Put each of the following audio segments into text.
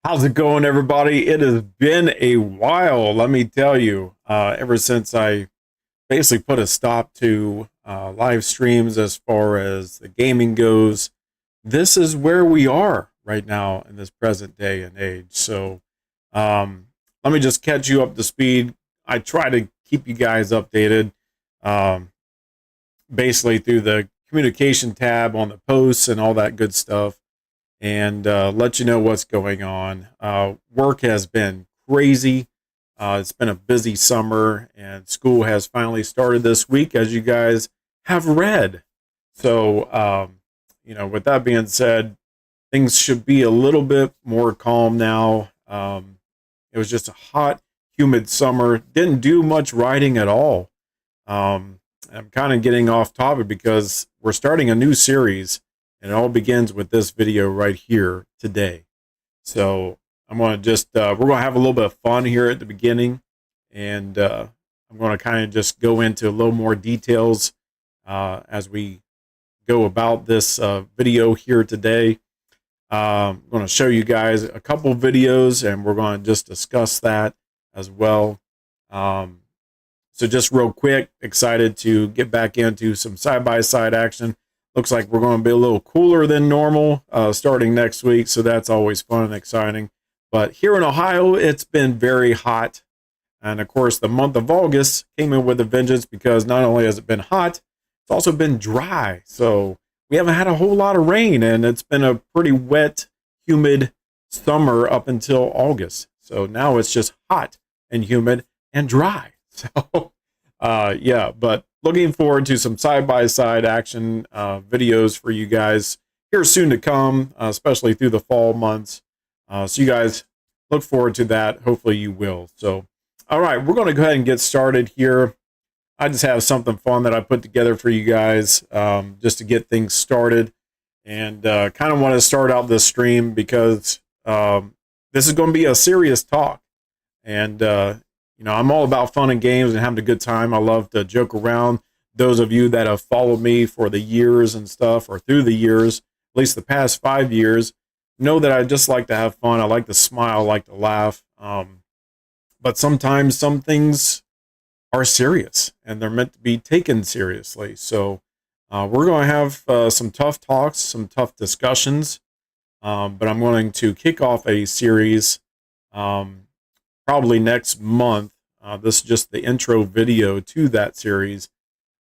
How's it going, everybody? It has been a while, let me tell you, ever since I basically put a stop to live streams as far as the gaming goes. This is where we are right now in this present day and age. So let me just catch you up to speed. I try to keep you guys updated basically through the communication tab on the posts and all that good stuff, and let you know what's going on. Work has been crazy. It's been a busy summer, and school has finally started this week, as you guys have read. So, with that being said, things should be a little bit more calm now. It was just a hot, humid summer. Didn't do much writing at all. I'm kind of getting off topic because we're starting a new series, and it all begins with this video right here today. So I'm going to just, we're going to have a little bit of fun here at the beginning, and I'm going to kind of just go into a little more details as we go about this video here today. I'm going to show you guys a couple videos, and we're going to just discuss that as well. So just real quick, excited to get back into some side-by-side action. Looks like we're going to be a little cooler than normal starting next week, so that's always fun and exciting. But here in Ohio, it's been very hot. And of course, the month of August came in with a vengeance because not only has it been hot, it's also been dry. So we haven't had a whole lot of rain, and it's been a pretty wet, humid summer up until August. So now it's just hot and humid and dry. So, yeah, but looking forward to some side-by-side action videos for you guys here soon to come, especially through the fall months. So you guys look forward to that. Hopefully you will. So, all right, we're going to go ahead and get started here. I just have something fun that I put together for you guys just to get things started. And kind of want to start out this stream because this is going to be a serious talk. And, I'm all about fun and games and having a good time. I love to joke around. Those of you that have followed me for the years and stuff, or through the years, at least the past 5 years, know that I just like to have fun. I like to smile, I like to laugh. But sometimes some things are serious and they're meant to be taken seriously. So we're going to have some tough talks, some tough discussions. But I'm going to kick off a series probably next month. This is just the intro video to that series.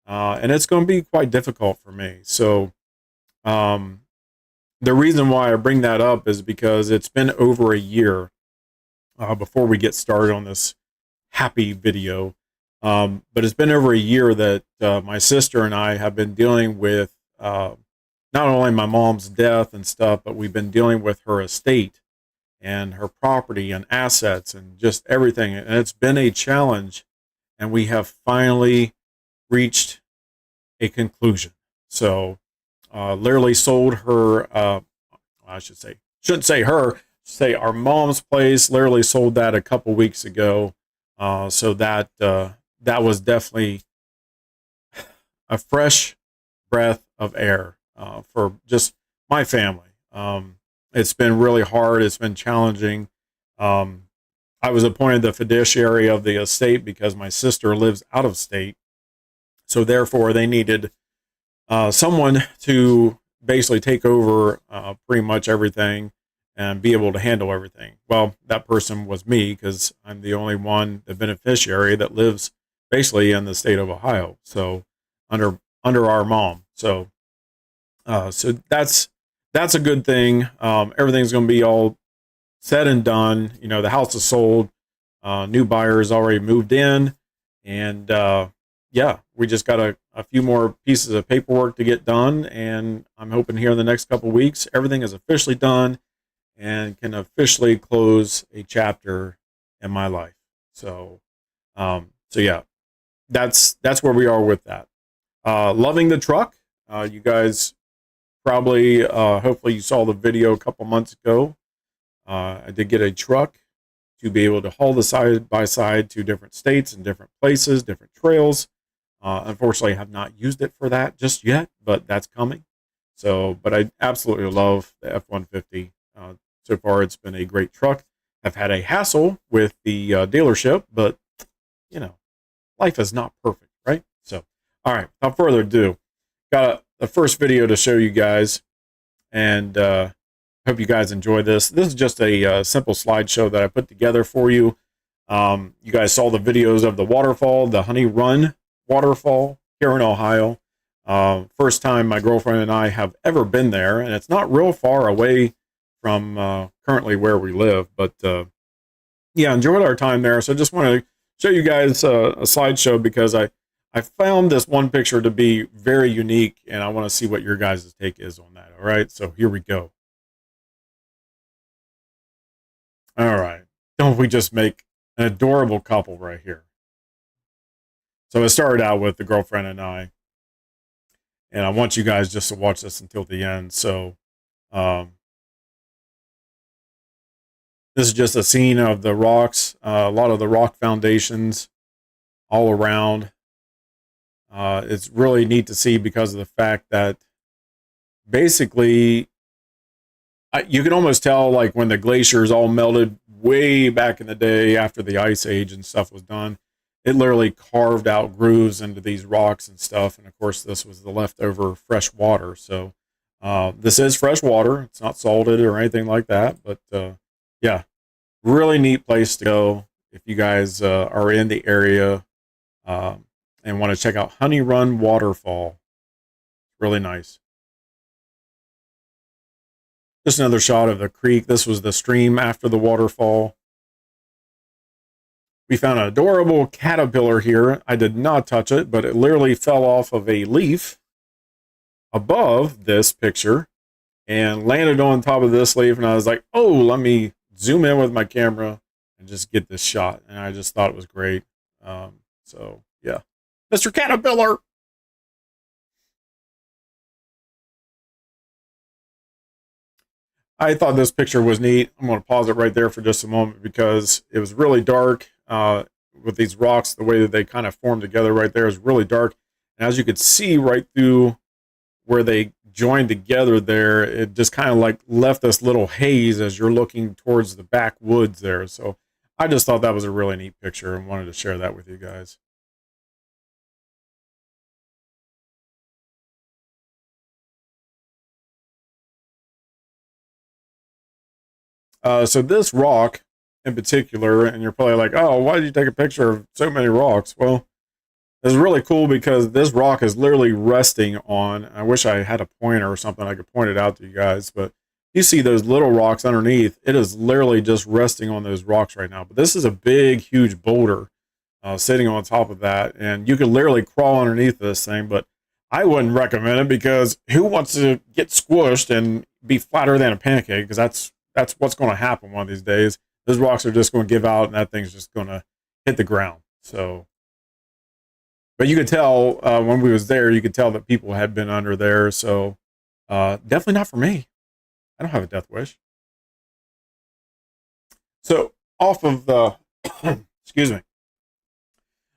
And it's going to be quite difficult for me. So the reason why I bring that up is because it's been over a year before we get started on this happy video. But it's been over a year that my sister and I have been dealing with not only my mom's death and stuff, but we've been dealing with her estate and her property and assets and just everything. And it's been a challenge, and we have finally reached a conclusion. So literally sold her, shouldn't say her, say our mom's place, literally sold that a couple weeks ago. So that was definitely a fresh breath of air for just my family. It's been really hard. It's been challenging. I was appointed the fiduciary of the estate because my sister lives out of state. So therefore, they needed someone to basically take over pretty much everything and be able to handle everything. Well, that person was me because I'm the only one, the beneficiary, that lives basically in the state of Ohio. So under our mom. So that's a good thing. Everything's going to be all said and done. The house is sold. New buyers already moved in. And yeah, we just got a few more pieces of paperwork to get done. And I'm hoping here in the next couple of weeks, everything is officially done and can officially close a chapter in my life. So yeah, that's where we are with that. Loving the truck. You guys probably, hopefully you saw the video a couple months ago. I did get a truck to be able to haul the side by side to different states and different places, different trails. Unfortunately, I have not used it for that just yet, but that's coming. So, but I absolutely love the F-150. So far, it's been a great truck. I've had a hassle with the dealership, but life is not perfect, right? So, all right, without further ado, got the first video to show you guys, and hope you guys enjoy this. This is just a simple slideshow that I put together for you. You guys saw the videos of the waterfall, the Honey Run waterfall here in Ohio. First time my girlfriend and I have ever been there, and it's not real far away from currently where we live, but yeah, enjoyed our time there. So just want to show you guys a slideshow because I found this one picture to be very unique, and I want to see what your guys' take is on that. All right, so here we go. All right, don't we just make an adorable couple right here? So it started out with the girlfriend and I want you guys just to watch this until the end. So this is just a scene of the rocks, a lot of the rock foundations all around. It's really neat to see because of the fact that basically you can almost tell like when the glaciers all melted way back in the day after the ice age and stuff was done, it literally carved out grooves into these rocks and stuff. And of course, this was the leftover fresh water. So this is fresh water. It's not salted or anything like that. But yeah, really neat place to go if you guys are in the area and want to check out Honey Run Waterfall. Really nice. Just another shot of the creek. This was the stream after the waterfall. We found an adorable caterpillar here. I did not touch it, but it literally fell off of a leaf above this picture and landed on top of this leaf. And I was like, oh, let me zoom in with my camera and just get this shot. And I just thought it was great. So, yeah. Mr. Caterpillar! I thought this picture was neat. I'm going to pause it right there for just a moment because it was really dark with these rocks. The way that they kind of formed together right there is really dark. And as you could see right through where they joined together there, it just kind of like left this little haze as you're looking towards the backwoods there. So I just thought that was a really neat picture and wanted to share that with you guys. So this rock in particular, and you're probably like, oh, why did you take a picture of so many rocks? Well, it's really cool because this rock is literally resting on, I wish I had a pointer or something I could point it out to you guys, but you see those little rocks underneath, it is literally just resting on those rocks right now. But this is a big, huge boulder sitting on top of that, and you could literally crawl underneath this thing, but I wouldn't recommend it because who wants to get squished and be flatter than a pancake? Because that's what's going to happen one of these days. Those rocks are just going to give out, and that thing's just going to hit the ground. So, but you could tell when we was there, you could tell that people had been under there. So, definitely not for me. I don't have a death wish. So, off of the, excuse me,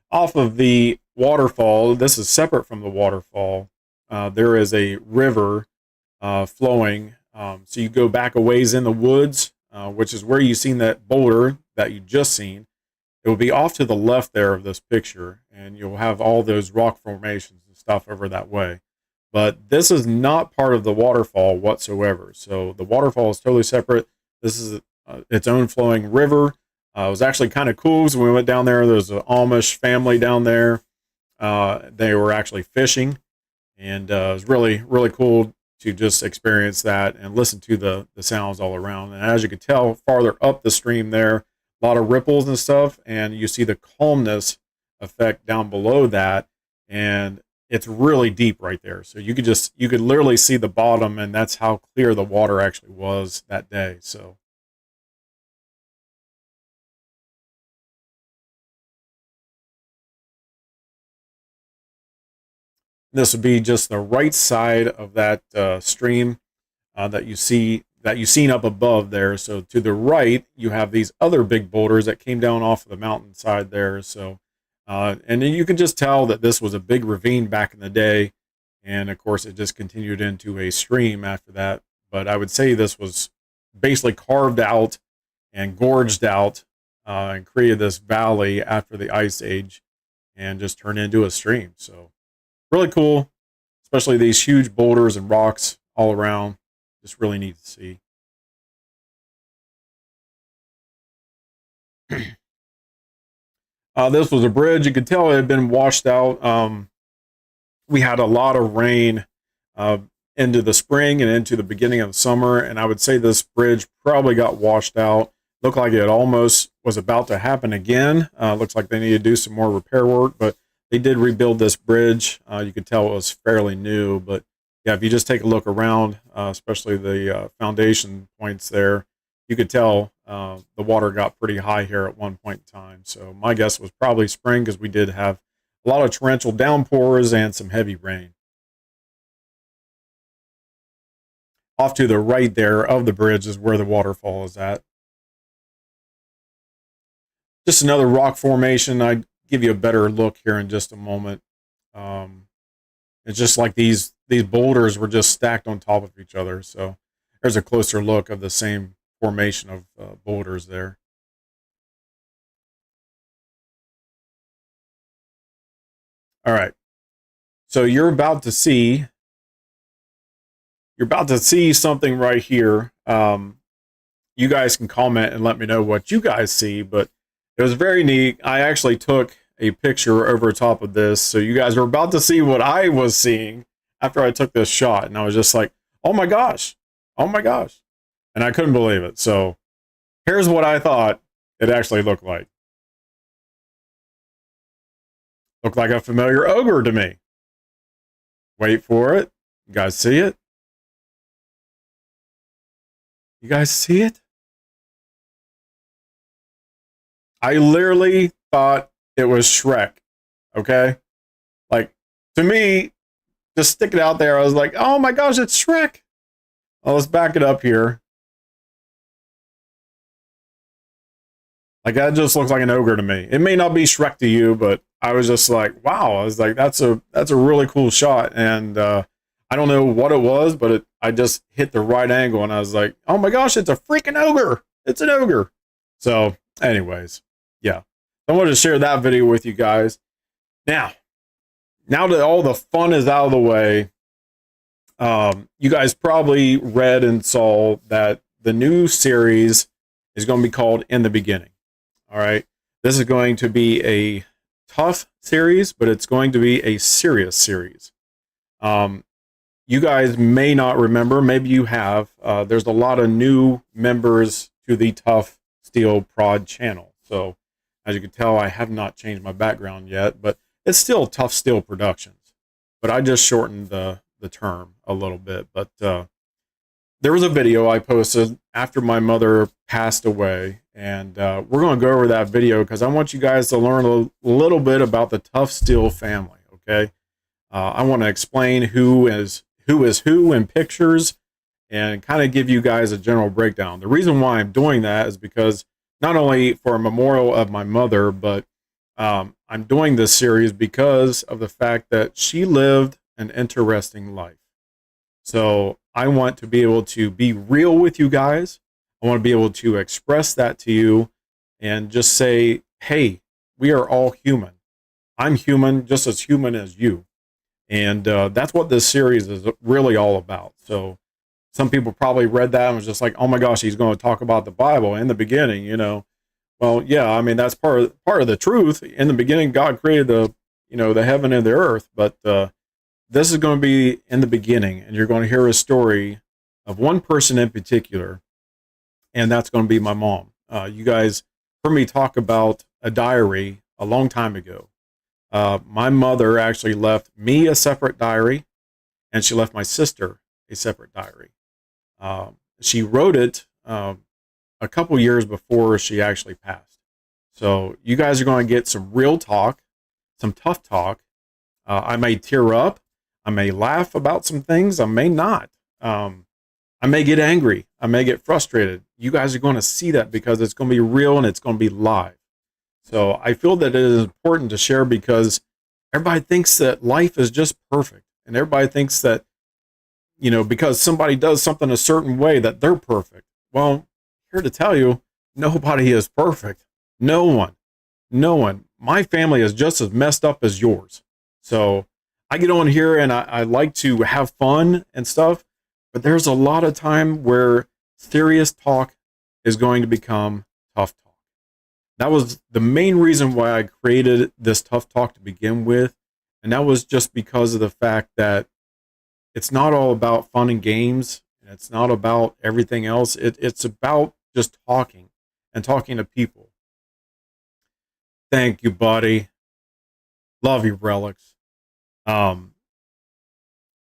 off of the waterfall, this is separate from the waterfall. There is a river flowing. So you go back a ways in the woods, which is where you seen that boulder that you just seen. It will be off to the left there of this picture, and you'll have all those rock formations and stuff over that way. But this is not part of the waterfall whatsoever. So the waterfall is totally separate. This is its own flowing river. It was actually kind of cool because when we went down there, there was an Amish family down there. They were actually fishing, and it was really, really cool to just experience that and listen to the sounds all around. And as you can tell, farther up the stream there, a lot of ripples and stuff, and you see the calmness effect down below that, and it's really deep right there. So you could literally see the bottom, and that's how clear the water actually was that day. So this would be just the right side of that stream that you seen up above there. So to the right, you have these other big boulders that came down off of the mountainside there. So, and then you can just tell that this was a big ravine back in the day. And of course, it just continued into a stream after that. But I would say this was basically carved out and gorged out and created this valley after the ice age and just turned into a stream. So really cool, especially these huge boulders and rocks all around. Just really neat to see. This was a bridge. You could tell it had been washed out. We had a lot of rain into the spring and into the beginning of the summer, and I would say this bridge probably got washed out. Looked like it almost was about to happen again. Looks like they need to do some more repair work, but they did rebuild this bridge. You could tell it was fairly new, but yeah, if you just take a look around, especially the foundation points there, you could tell the water got pretty high here at one point in time. So my guess was probably spring, because we did have a lot of torrential downpours and some heavy rain. Off to the right there of the bridge is where the waterfall is at. Just another rock formation. I'd give you a better look here in just a moment. It's just like these boulders were just stacked on top of each other. So there's a closer look of the same formation of boulders there. All right. So you're about to see something right here. You guys can comment and let me know what you guys see, but it was very neat. I actually took a picture over top of this, so you guys are about to see what I was seeing after I took this shot, and I was just like, oh my gosh, and I couldn't believe it. So here's what I thought it actually looked like. Looked like a familiar ogre to me. Wait for it. You guys see it? You guys see it? I literally thought it was Shrek. Okay? Like, to me, just stick it out there, I was like, oh my gosh, it's Shrek. Well, let's back it up here. Like, that just looks like an ogre to me. It may not be Shrek to you, but I was just like, wow. I was like, that's a really cool shot. And I don't know what it was, but I just hit the right angle, and I was like, oh my gosh, it's a freaking ogre. It's an ogre. So anyways, yeah. I wanted to share that video with you guys. Now that all the fun is out of the way, you guys probably read and saw that the new series is going to be called In the Beginning. All right. This is going to be a tough series, but it's going to be a serious series. You guys may not remember, maybe you have. There's a lot of new members to the TUFF Steel Prod channel. So as you can tell, I have not changed my background yet, but it's still TUFF Steel Productions. But I just shortened the term a little bit. But there was a video I posted after my mother passed away, and we're going to go over that video because I want you guys to learn a little bit about the TUFF Steel family, okay? I want to explain who is who in pictures and kind of give you guys a general breakdown. The reason why I'm doing that is because not only for a memorial of my mother, but I'm doing this series because of the fact that she lived an interesting life. So I want to be able to be real with you guys. I want to be able to express that to you and just say, hey, we are all human. I'm human, just as human as you. And that's what this series is really all about. So some people probably read that and was just like, oh my gosh, he's going to talk about the Bible in the beginning, you know. Well, yeah, I mean, that's part of the truth. In the beginning, God created the heaven and the earth. But this is going to be in the beginning, and you're going to hear a story of one person in particular, and that's going to be my mom. You guys heard me talk about a diary a long time ago. My mother actually left me a separate diary, and she left my sister a separate diary. She wrote it a couple years before she actually passed. So you guys are going to get some real talk, some tough talk. I may tear up. I may laugh about some things. I may not. I may get angry. I may get frustrated. You guys are going to see that because it's going to be real and it's going to be live. So I feel that it is important to share because everybody thinks that life is just perfect. And everybody thinks that, because somebody does something a certain way that they're perfect. Well, here to tell you, nobody is perfect. No one. No one. My family is just as messed up as yours. So I get on here and I like to have fun and stuff, but there's a lot of time where serious talk is going to become tough talk. That was the main reason why I created this tough talk to begin with. And that was just because of the fact that it's not all about fun and games. And it's not about everything else. It's about just talking and talking to people. Thank you, buddy. Love you, Relics. Um,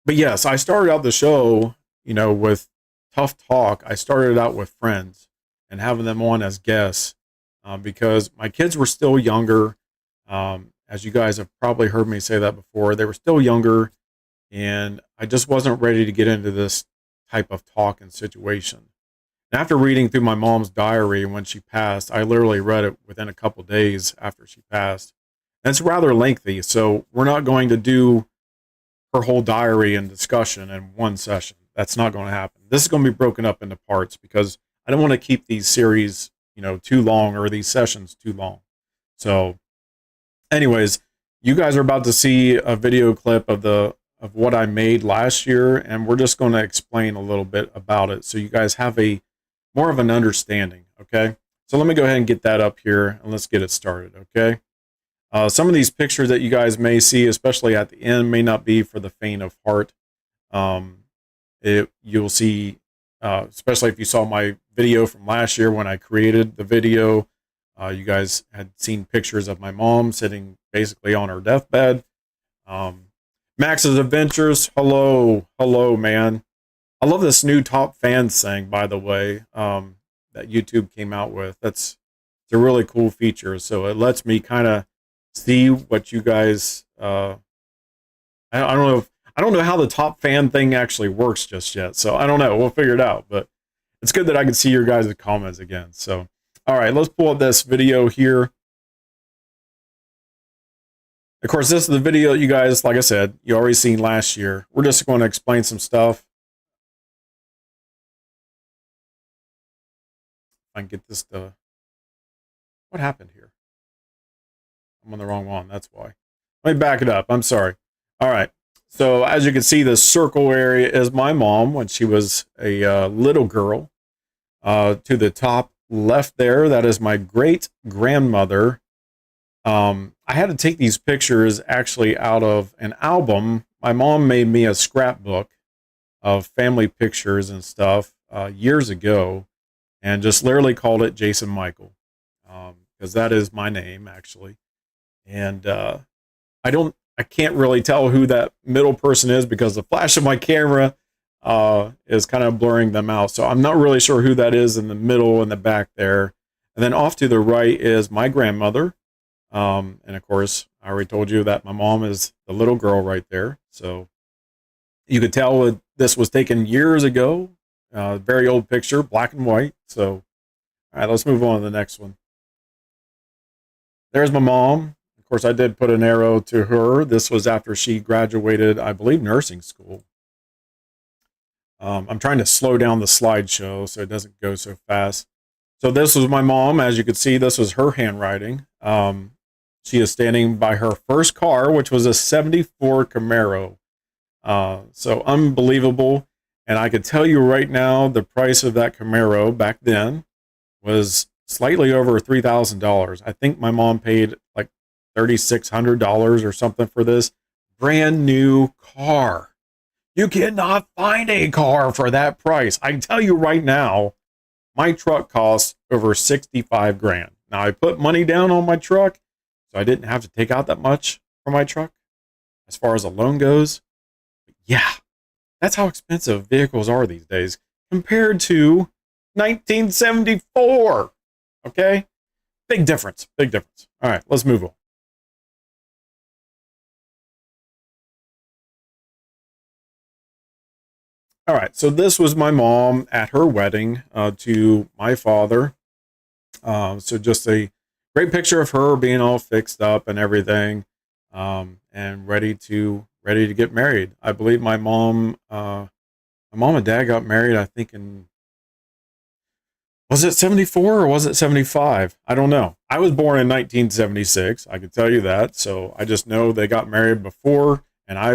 but yes, I started out the show, with Tough Talk. I started out with friends and having them on as guests because my kids were still younger. As you guys have probably heard me say that before, they were still younger, and I just wasn't ready to get into this type of talk and situation. And after reading through my mom's diary when she passed, I literally read it within a couple days after she passed. And it's rather lengthy, so we're not going to do her whole diary and discussion in one session. That's not going to happen. This is going to be broken up into parts because I don't want to keep these series, too long, or these sessions too long. So, anyways, you guys are about to see a video clip of what I made last year, and we're just going to explain a little bit about it so you guys have a more of an understanding. Okay, so let me go ahead and get that up here and let's get it started. Okay. Some of these pictures that you guys may see, especially at the end, may not be for the faint of heart. You'll see, especially if you saw my video from last year when I created the video, you guys had seen pictures of my mom sitting basically on her deathbed. Max's Adventures, hello, man. I love this new top fans thing, by the way, that YouTube came out with. It's a really cool feature. So it lets me kind of see what you guys. I don't know how the top fan thing actually works just yet. So I don't know. We'll figure it out. But it's good that I can see your guys' comments again. So all right, let's pull up this video here. Of course, this is the video you guys, like I said, you already seen last year. We're just going to explain some stuff. I can get this to. What happened here? I'm on the wrong one. That's why. Let me back it up. I'm sorry. All right. So as you can see, the circle area is my mom when she was a little girl. To the top left there, that is my great grandmother. I had to take these pictures actually out of an album. My mom made me a scrapbook of family pictures and stuff years ago, and just literally called it Jason Michael, because that is my name actually. And I can't really tell who that middle person is because the flash of my camera is kind of blurring them out. So I'm not really sure who that is in the middle and the back there. And then off to the right is my grandmother. And of course, I already told you that my mom is the little girl right there. So you could tell this was taken years ago. Very old picture, black and white. So, all right, let's move on to the next one. There's my mom. Of course, I did put an arrow to her. This was after she graduated, I believe, nursing school. I'm trying to slow down the slideshow so it doesn't go so fast. So this was my mom. As you can see, this was her handwriting. She is standing by her first car, which was a 74 Camaro. So unbelievable. And I could tell you right now, the price of that Camaro back then was slightly over $3,000. I think my mom paid like $3,600 or something for this brand new car. You cannot find a car for that price. I can tell you right now, my truck costs over 65 grand. Now I put money down on my truck, so I didn't have to take out that much for my truck as far as a loan goes. But yeah, that's how expensive vehicles are these days compared to 1974. Okay? Big difference. Big difference. All right, let's move on. All right, so this was my mom at her wedding to my father. So just a great picture of her being all fixed up and everything, and ready to get married. I believe my mom and dad got married, I think Was it 74 or was it 75? I don't know. I was born in 1976. I can tell you that. So I just know they got married before, and I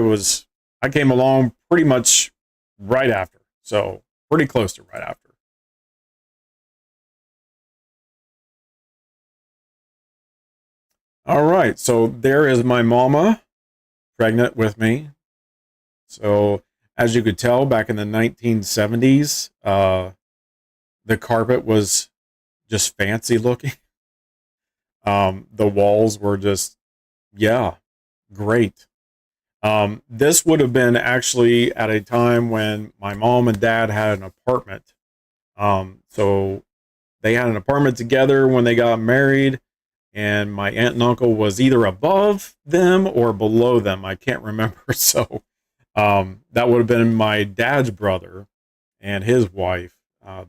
came along pretty much right after. So pretty close to right after. All right. So there is my mama pregnant with me. So as you could tell, back in the 1970s, the carpet was just fancy looking. The walls were just, yeah, great. This would have been actually at a time when my mom and dad had an apartment. So they had an apartment together when they got married, and my aunt and uncle was either above them or below them. I can't remember. So that would have been my dad's brother and his wife.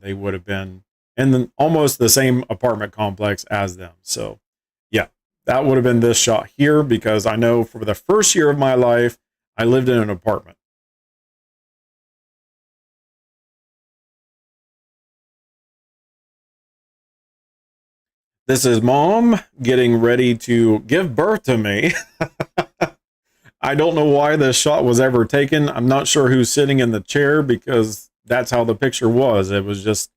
They would have been in almost the same apartment complex as them. So yeah, that would have been this shot here, because I know for the first year of my life, I lived in an apartment. This is mom getting ready to give birth to me. I don't know why this shot was ever taken. I'm not sure who's sitting in the chair, because that's how the picture was. It was just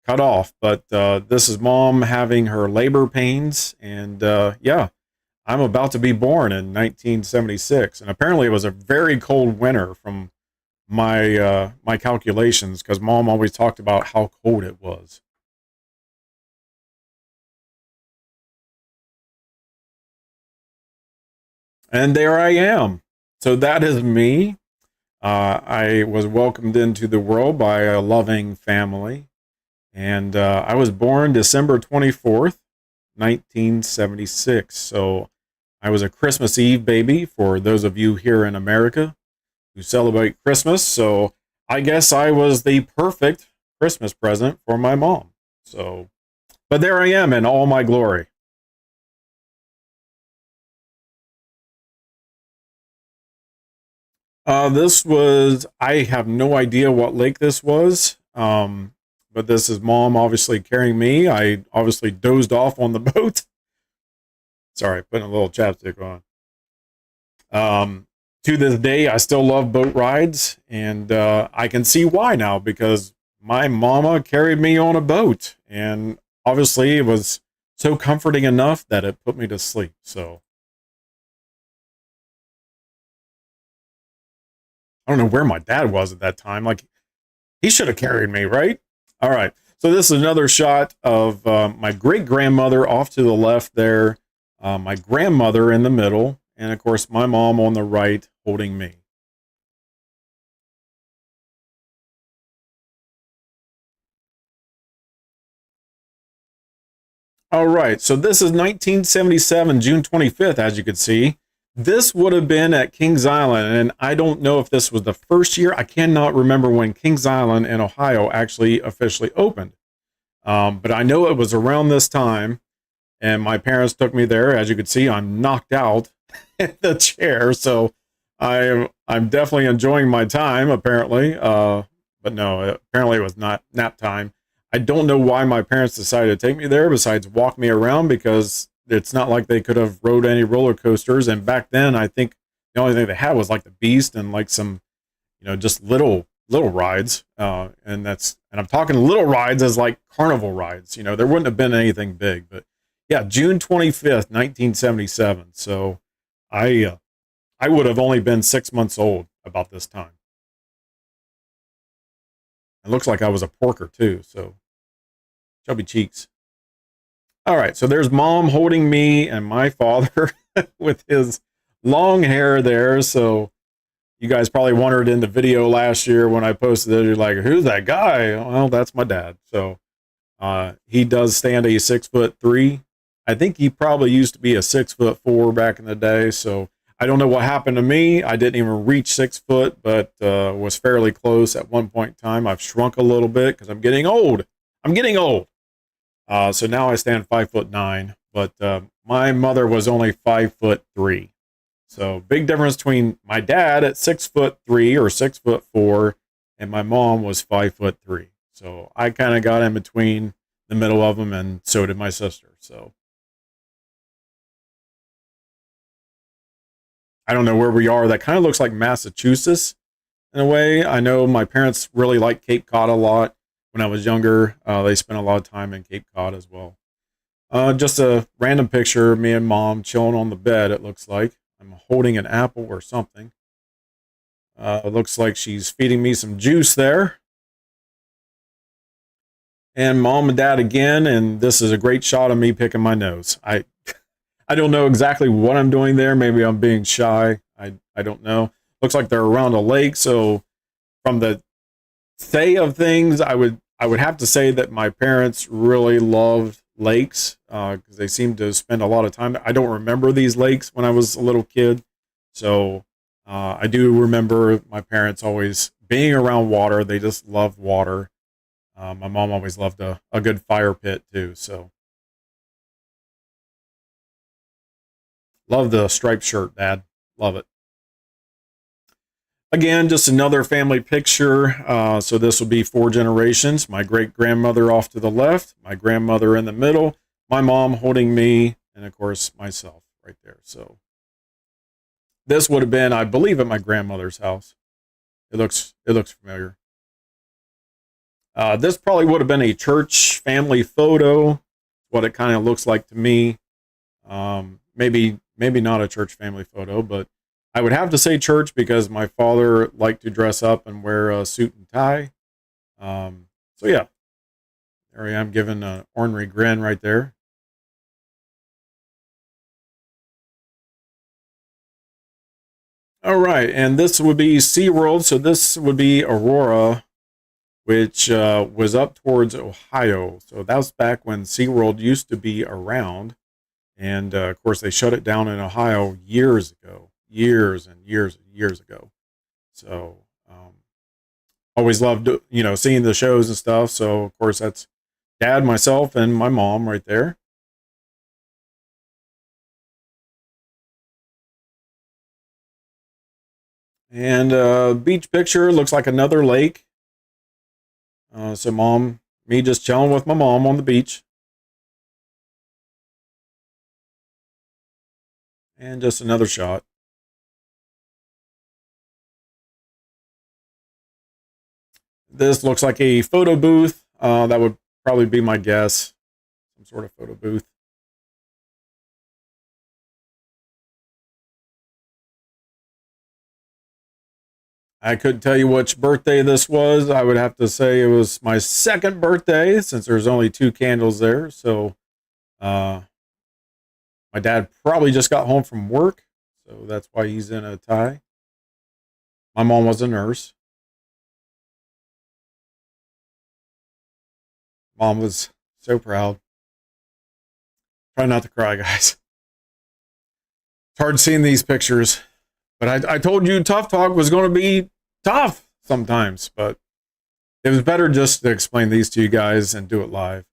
cut off. But this is mom having her labor pains. And yeah, I'm about to be born in 1976. And apparently it was a very cold winter from my calculations, because mom always talked about how cold it was. And there I am. So that is me. I was welcomed into the world by a loving family. And I was born December 24th, 1976. So I was a Christmas Eve baby for those of you here in America who celebrate Christmas. So I guess I was the perfect Christmas present for my mom. So, but there I am in all my glory. I have no idea what lake this was. But this is mom obviously carrying me. I obviously dozed off on the boat. Sorry, putting a little chapstick on. To this day, I still love boat rides, and I can see why now, because my mama carried me on a boat, and obviously it was so comforting enough that it put me to sleep. So I don't know where my dad was at that time. Like, he should have carried me, right? All right. So this is another shot of my great grandmother off to the left there, my grandmother in the middle, and of course my mom on the right holding me. All right. So this is 1977, June 25th, as you can see. This would have been at Kings Island, and I don't know if this was the first year. I cannot remember when Kings Island in Ohio actually officially opened. But I know it was around this time, and my parents took me there. As you can see, I'm knocked out in the chair, so I'm definitely enjoying my time. Apparently, but no, apparently it was not nap time. I don't know why my parents decided to take me there, besides walk me around, because it's not like they could have rode any roller coasters. And back then, I think the only thing they had was like the Beast and like some, just little rides. And I'm talking little rides as like carnival rides. There wouldn't have been anything big, but yeah, June 25th, 1977. So I would have only been 6 months old about this time. It looks like I was a porker too, so chubby cheeks. All right, so there's mom holding me and my father with his long hair there. So you guys probably wondered in the video last year when I posted it, you're like, who's that guy? Well, that's my dad. So he does stand a 6'3". I think he probably used to be a 6'4" back in the day. So I don't know what happened to me. I didn't even reach 6 foot, but was fairly close at one point in time. I've shrunk a little bit because I'm getting old. I'm getting old. So now I stand 5'9", but my mother was only 5'3". So big difference between my dad at 6'3" or 6'4", and my mom was 5'3". So I kind of got in between the middle of them, and so did my sister. So I don't know where we are. That kind of looks like Massachusetts in a way. I know my parents really liked Cape Cod a lot when I was younger. They spent a lot of time in Cape Cod as well. Just a random picture of me and mom chilling on the bed, it looks like. I'm holding an apple or something. It looks like she's feeding me some juice there. And mom and dad again, and this is a great shot of me picking my nose. I don't know exactly what I'm doing there. Maybe I'm being shy. I don't know. Looks like they're around a lake, so from the say of things, I would have to say that my parents really loved lakes because they seemed to spend a lot of time. I don't remember these lakes when I was a little kid, so I do remember my parents always being around water. They just loved water. My mom always loved a good fire pit too, so love the striped shirt, Dad. Love it. Again, just another family picture. So this will be 4 generations. My great-grandmother off to the left, my grandmother in the middle, my mom holding me, and of course myself right there. So this would have been, I believe, at my grandmother's house. It looks familiar. This probably would have been a church family photo. What it kind of looks like to me. Maybe not a church family photo, but I would have to say church because my father liked to dress up and wear a suit and tie. So yeah, there I am giving an ornery grin right there. All right, and this would be SeaWorld. So this would be Aurora, which was up towards Ohio. So that was back when SeaWorld used to be around. And of course, they shut it down in Ohio years ago, years and years and years ago. So always loved, seeing the shows and stuff. So of course, that's Dad, myself, and my mom right there. And beach picture looks like another lake. So me just chilling with my mom on the beach. And just another shot. This looks like a photo booth. That would probably be my guess. Some sort of photo booth. I couldn't tell you which birthday this was. I would have to say it was my second birthday since there's only 2 candles there. So uh, my dad probably just got home from work. So that's why he's in a tie. My mom was a nurse. Mom was so proud. Try not to cry, guys. It's hard seeing these pictures. But I told you Tough Talk was going to be tough sometimes. But it was better just to explain these to you guys and do it live.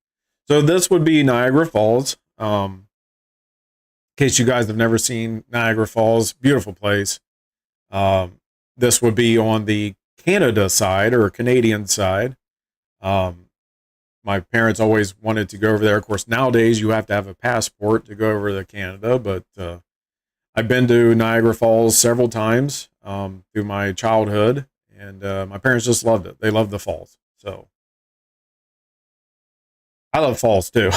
So this would be Niagara Falls. In case you guys have never seen Niagara Falls, beautiful place. This would be on the Canada side or Canadian side. My parents always wanted to go over there. Of course, nowadays you have to have a passport to go over to Canada, but I've been to Niagara Falls several times through my childhood, and my parents just loved it. They loved the falls. So I love falls too.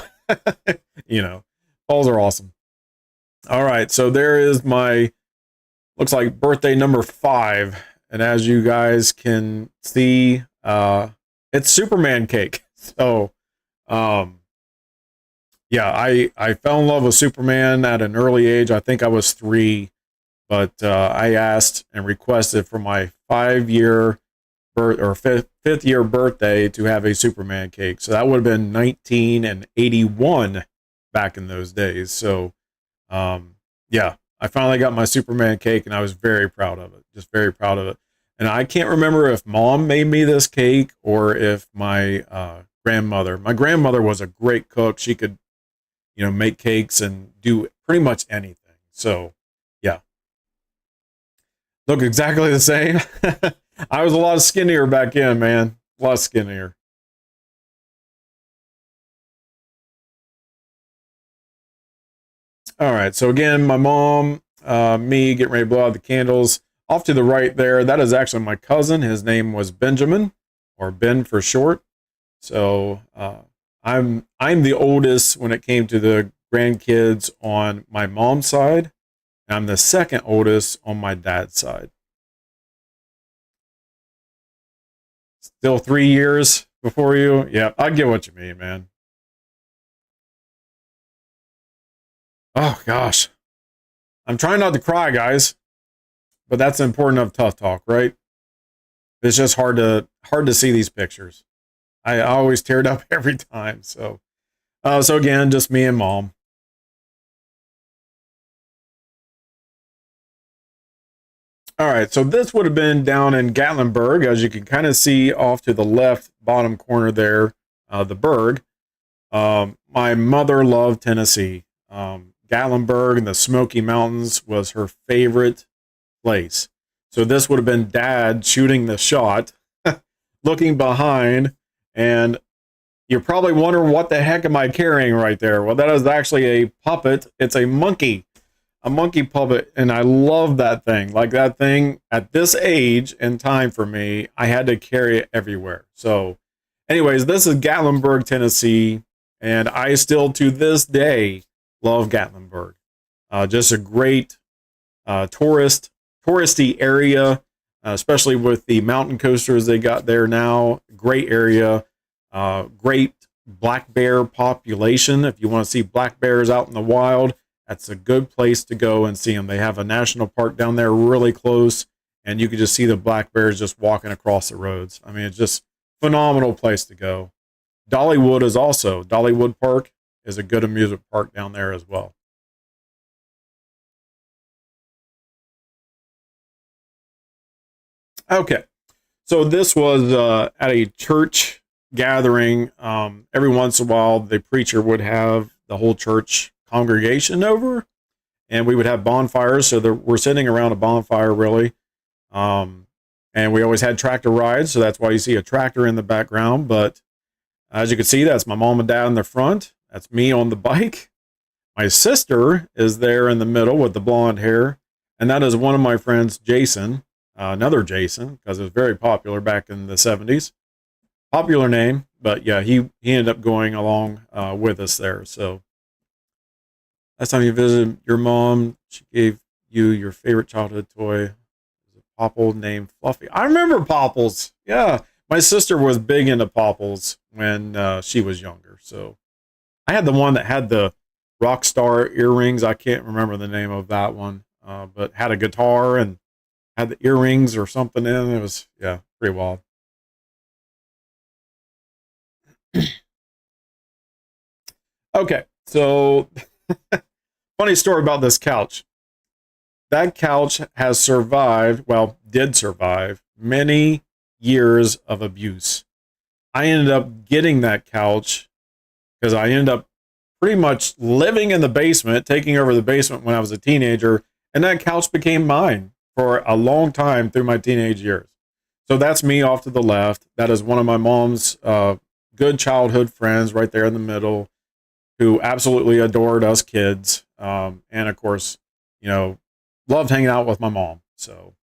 Falls are awesome. All right, so there is my, looks like birthday number 5. And as you guys can see, it's Superman cake. So, yeah, I fell in love with Superman at an early age. I think I was 3, but I asked and requested for my 5-year or fifth year birthday to have a Superman cake. So that would have been 1981 back in those days. So, yeah, I finally got my Superman cake and I was very proud of it. Just very proud of it. And I can't remember if mom made me this cake or if my my grandmother was a great cook. She could, make cakes and do pretty much anything. So, yeah, look exactly the same. I was a lot skinnier back then, man. A lot skinnier. All right. So again, my mom, me getting ready to blow out the candles. Off to the right there, that is actually my cousin. His name was Benjamin, or Ben for short. So I'm the oldest when it came to the grandkids on my mom's side. And I'm the second oldest on my dad's side. Still 3 years before you. Yeah, I get what you mean, man. Oh gosh, I'm trying not to cry, guys, but that's important of tough talk, right? It's just hard to see these pictures. I always teared up every time. So again, just me and mom. All right, so this would have been down in Gatlinburg, as you can kind of see off to the left bottom corner there, the Berg. My mother loved Tennessee. Gatlinburg and the Smoky Mountains was her favorite place. So this would have been dad shooting the shot, looking behind, and you're probably wondering what the heck am I carrying right there? Well, that is actually a puppet. It's a monkey puppet, and I love that thing. Like that thing at this age and time for me, I had to carry it everywhere. So, anyways, this is Gatlinburg, Tennessee, and I still to this day love Gatlinburg. Just a great touristy area, especially with the mountain coasters they got there now. Great area, great black bear population. If you want to see black bears out in the wild, that's a good place to go and see them. They have a national park down there really close, and you can just see the black bears just walking across the roads. I mean, it's just phenomenal place to go. Dollywood Park is a good amusement park down there as well. Okay, so this was at a church gathering. Every once in a while, the preacher would have the whole church congregation over, and we would have bonfires. So we're sitting around a bonfire, really. And we always had tractor rides, so that's why you see a tractor in the background. But as you can see, that's my mom and dad in the front. That's me on the bike. My sister is there in the middle with the blonde hair, and that is one of my friends, Jason, another Jason, because it was very popular back in the 70s. Popular name, but yeah, he ended up going along with us there. So last time you visited your mom, she gave you your favorite childhood toy. It was a popple named Fluffy. I remember popples. Yeah, my sister was big into popples when she was younger. So I had the one that had the rock star earrings. I can't remember the name of that one, but had a guitar and had the earrings or something in. It was, yeah, pretty wild. Okay, so funny story about this couch. That couch has survived, well, did survive many years of abuse. I ended up getting that couch because I ended up pretty much living in the basement, taking over the basement when I was a teenager, and that couch became mine for a long time through my teenage years. So that's me off to the left. That is one of my mom's good childhood friends right there in the middle, who absolutely adored us kids. And of course, you know, loved hanging out with my mom. So,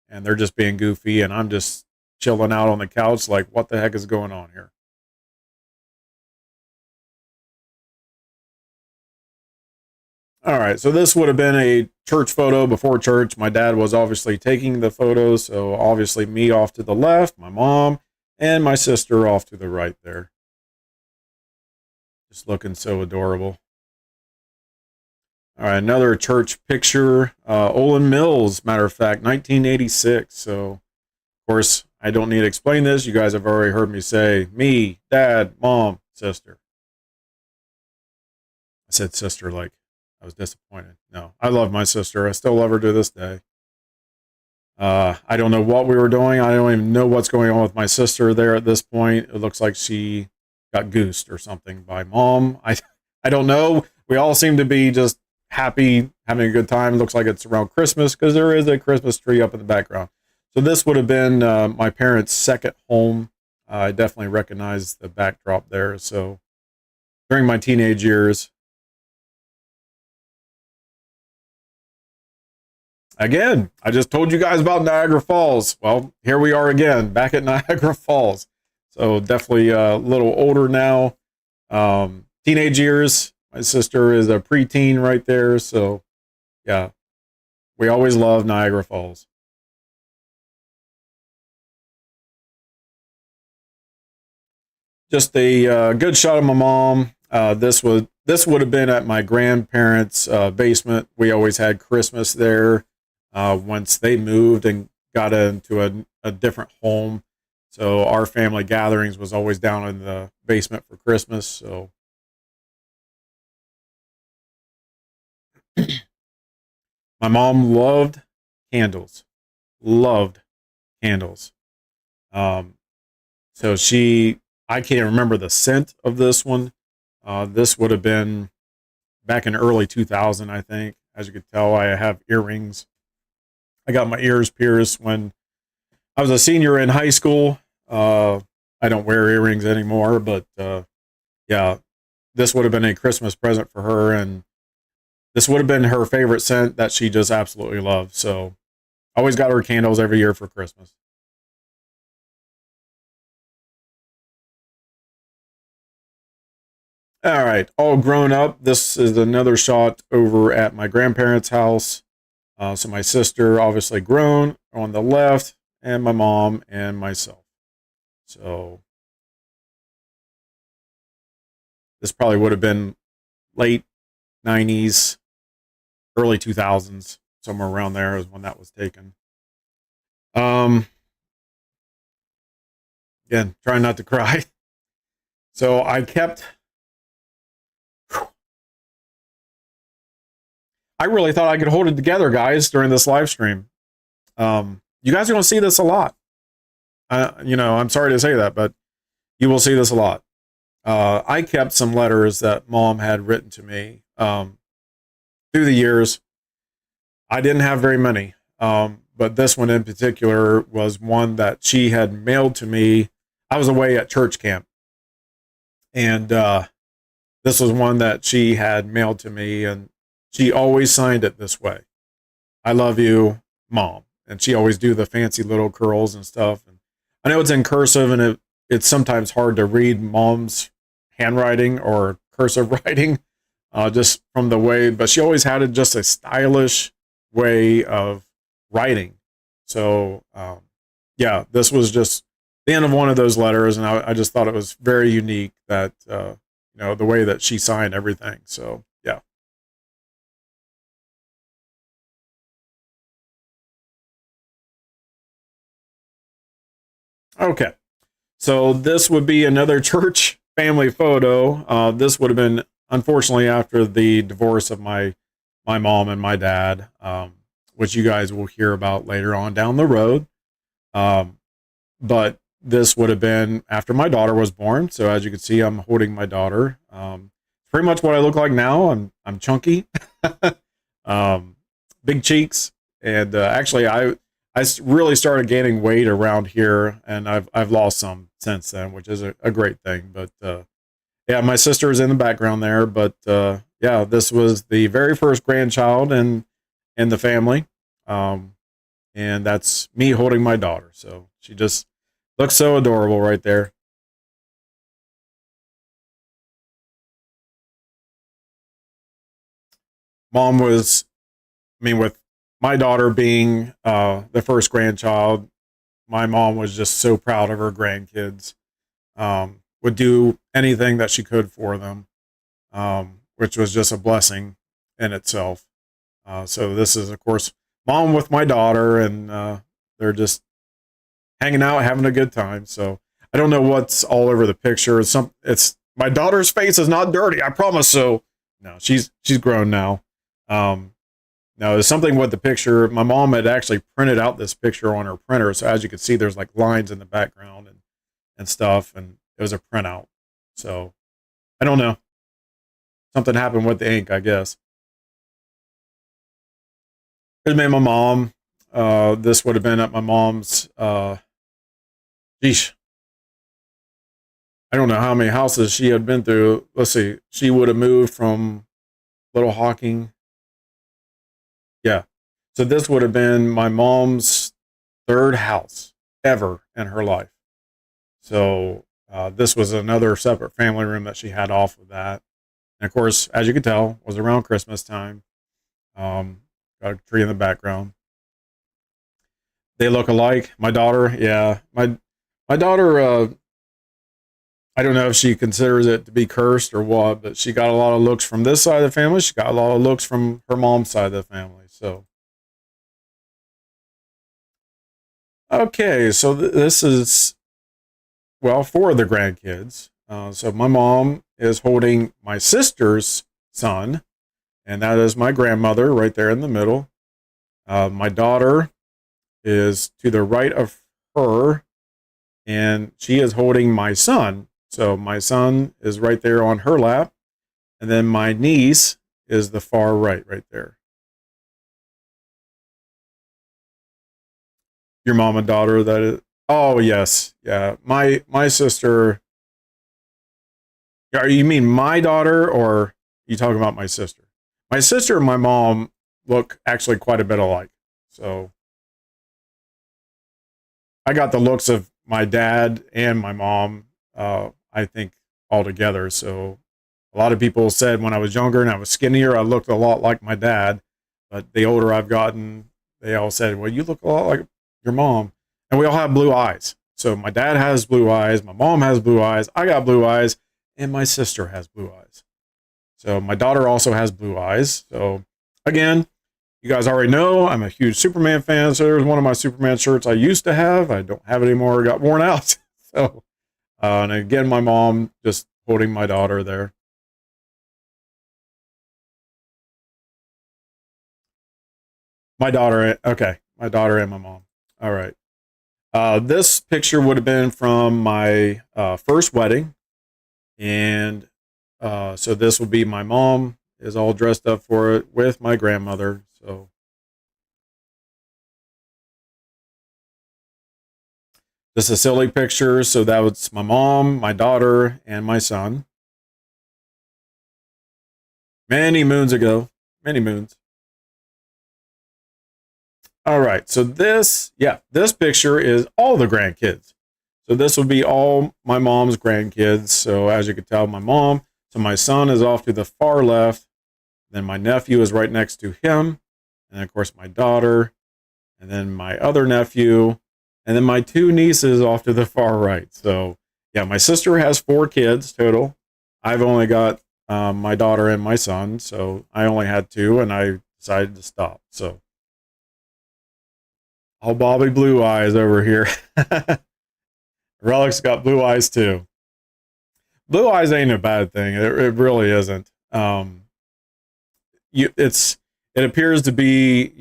and they're just being goofy, and I'm just chilling out on the couch, like, what the heck is going on here? All right, so this would have been a church photo before church. My dad was obviously taking the photos, so obviously me off to the left, my mom, and my sister off to the right there. Just looking so adorable. All right, another church picture. Olin Mills, matter of fact, 1986. So, of course, I don't need to explain this. You guys have already heard me say me, dad, mom, sister. I said sister like I was disappointed. No, I love my sister. I still love her to this day. I don't know what we were doing. I don't even know what's going on with my sister there at this point. It looks like she got goosed or something by mom. I don't know. We all seem to be just happy, having a good time. It looks like it's around Christmas because there is a Christmas tree up in the background. So this would have been my parents' second home. I definitely recognize the backdrop there. So during my teenage years, Again, I just told you guys about Niagara Falls. Well, here we are again, back at Niagara Falls. So definitely a little older now. Teenage years. My sister is a preteen right there. So yeah, we always love Niagara Falls. Just a good shot of my mom. This would have been at my grandparents' basement. We always had Christmas there. Once they moved and got into a different home, so our family gatherings was always down in the basement for Christmas. So my mom loved candles. Um, so I can't remember the scent of this one. This would have been back in early 2000, I think. As you could tell, I have earrings. I got my ears pierced when I was a senior in high school. I don't wear earrings anymore, but yeah, this would have been a Christmas present for her, and this would have been her favorite scent that she just absolutely loved. So, always got her candles every year for Christmas. All right, all grown up. This is another shot over at my grandparents' house. So my sister, obviously grown, on the left, and my mom and myself. So this probably would have been late 90s, early 2000s, somewhere around there is when that was taken. Um, Again, trying not to cry. So I really thought I could hold it together, guys, during this live stream. You guys are going to see this a lot. I'm sorry to say that, but you will see this a lot. I kept some letters that mom had written to me through the years. I didn't have very many, but this one in particular was one that she had mailed to me. I was away at church camp, and this was one that she had mailed to me, and she always signed it this way: "I love you, Mom." And she always do the fancy little curls and stuff. And I know it's in cursive, and it's sometimes hard to read Mom's handwriting or cursive writing, just from the way. But she always had it just a stylish way of writing. So yeah, this was just the end of one of those letters, and I just thought it was very unique that the way that she signed everything. So yeah. Okay. So this would be another church family photo. This would have been unfortunately after the divorce of my mom and my dad, which you guys will hear about later on down the road. Um, but this would have been after my daughter was born. So as you can see, I'm holding my daughter. Pretty much what I look like now. I'm chunky, um, big cheeks, and actually really started gaining weight around here, and I've lost some since then, which is a great thing. But yeah, my sister is in the background there. But yeah, this was the very first grandchild in the family, and that's me holding my daughter. So she just looks so adorable right there. Mom was, I mean, with my daughter being the first grandchild, my mom was just so proud of her grandkids. Would do anything that she could for them, which was just a blessing in itself. So this is, of course, mom with my daughter, and they're just hanging out, having a good time. So I don't know what's all over the picture. It's my daughter's face is not dirty, I promise. So no, she's grown now. Um, Now, there's something with the picture. My mom had actually printed out this picture on her printer. So as you can see, there's like lines in the background and stuff. And it was a printout. So I don't know. Something happened with the ink, I guess. It made my mom. This would have been at my mom's. Geesh. I don't know how many houses she had been through. Let's see. She would have moved from Little Hawking. Yeah. So this would have been my mom's third house ever in her life. So this was another separate family room that she had off of that. And of course, as you can tell, was around Christmas time. Got a tree in the background. They look alike. My daughter, yeah, my daughter. I don't know if she considers it to be cursed or what, but she got a lot of looks from this side of the family. She got a lot of looks from her mom's side of the family. So, okay, so this is, well, four of the grandkids. So my mom is holding my sister's son, and that is my grandmother right there in the middle. My daughter is to the right of her, and she is holding my son. So my son is right there on her lap, and then my niece is the far right there. Your mom and daughter, that is. Oh yes, yeah. My sister. You mean my daughter, or are you talking about my sister? My sister and my mom look actually quite a bit alike. So I got the looks of my dad and my mom, I think, all together. So a lot of people said when I was younger and I was skinnier, I looked a lot like my dad. But the older I've gotten, they all said, well, you look a lot like your mom. And we all have blue eyes. So my dad has blue eyes, my mom has blue eyes, I got blue eyes, and my sister has blue eyes. So my daughter also has blue eyes. So again, you guys already know I'm a huge Superman fan. So there's one of my Superman shirts I used to have. I don't have it anymore. It got worn out. So, and again, my mom just holding my daughter there. My daughter, okay. My daughter and my mom. All right. This picture would have been from my first wedding. And so this will be my mom is all dressed up for it with my grandmother. So just a silly picture. So that was my mom, my daughter, and my son. Many moons ago. Many moons. All right. So this picture is all the grandkids. So this will be all my mom's grandkids. So as you can tell, my mom. So my son is off to the far left. Then my nephew is right next to him. And then, of course, my daughter. And then my other nephew. And then my two nieces off to the far right. So, yeah, my sister has 4 kids total. I've only got my daughter and my son. So I only had 2, and I decided to stop. So, all Bobby blue eyes over here. Relic's got blue eyes too. Blue eyes ain't a bad thing. It really isn't. It appears to be,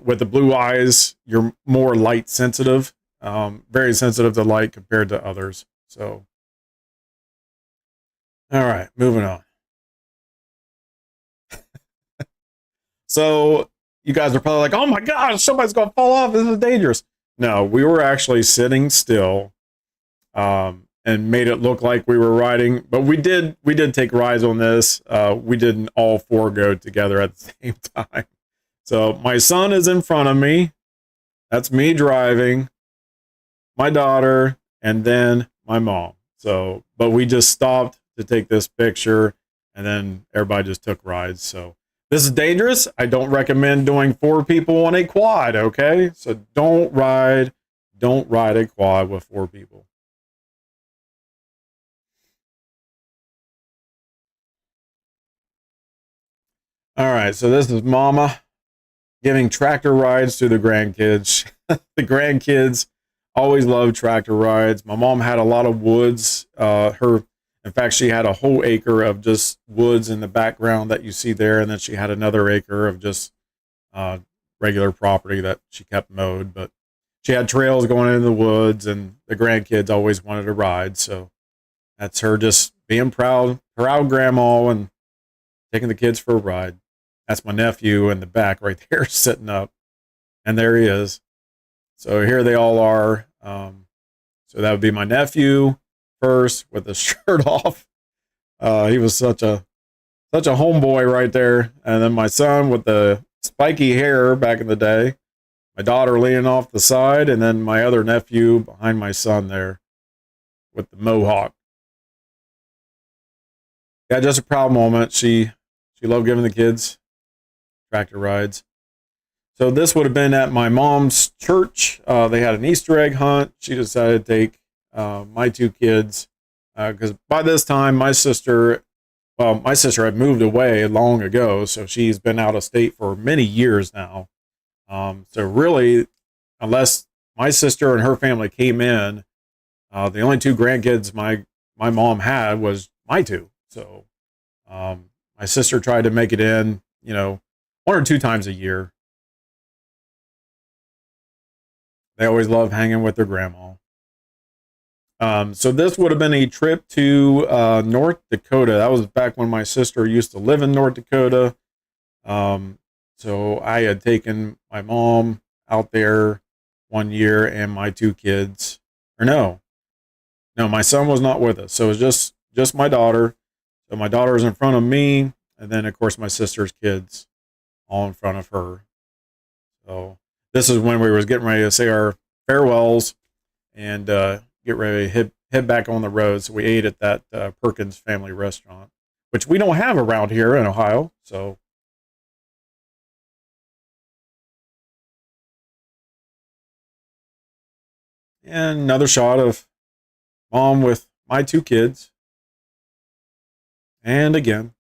with the blue eyes, you're more light sensitive, very sensitive to light compared to others. So, all right, moving on. So you guys are probably like, oh my gosh, somebody's going to fall off. This is dangerous. No, we were actually sitting still, and made it look like we were riding, but we did take rides on this. We didn't all 4 go together at the same time. So my son is in front of me. That's me driving, my daughter, and then my mom. So, but we just stopped to take this picture, and then everybody just took rides. So this is dangerous. I don't recommend doing 4 people on a quad. Okay. So don't ride a quad with 4 people. All right, so this is Mama giving tractor rides to the grandkids. The grandkids always love tractor rides. My mom had a lot of woods. In fact, she had a whole acre of just woods in the background that you see there, and then she had another acre of just regular property that she kept mowed. But she had trails going into the woods, and the grandkids always wanted to ride. So that's her just being proud grandma and taking the kids for a ride. That's my nephew in the back right there sitting up. And there he is. So here they all are. So that would be my nephew first with the shirt off. He was such a homeboy right there. And then my son with the spiky hair back in the day. My daughter leaning off the side, and then my other nephew behind my son there with the mohawk. Yeah, just a proud moment. She loved giving the kids tractor rides. So this would have been at my mom's church. They had an Easter egg hunt. She decided to take my two kids because by this time my sister had moved away long ago, so she's been out of state for many years now. So really, unless my sister and her family came in, the only two grandkids my mom had was my two. So my sister tried to make it in, one or two times a year. They always love hanging with their grandma. So this would have been a trip to North Dakota. That was back when my sister used to live in North Dakota. So I had taken my mom out there one year and my two kids. Or no, my son was not with us. So it was just my daughter. So my daughter was in front of me, and then of course my sister's kids all in front of her. So this is when we was getting ready to say our farewells and get ready to head back on the road. So we ate at that Perkins family restaurant, which we don't have around here in Ohio. So and another shot of mom with my two kids. And again,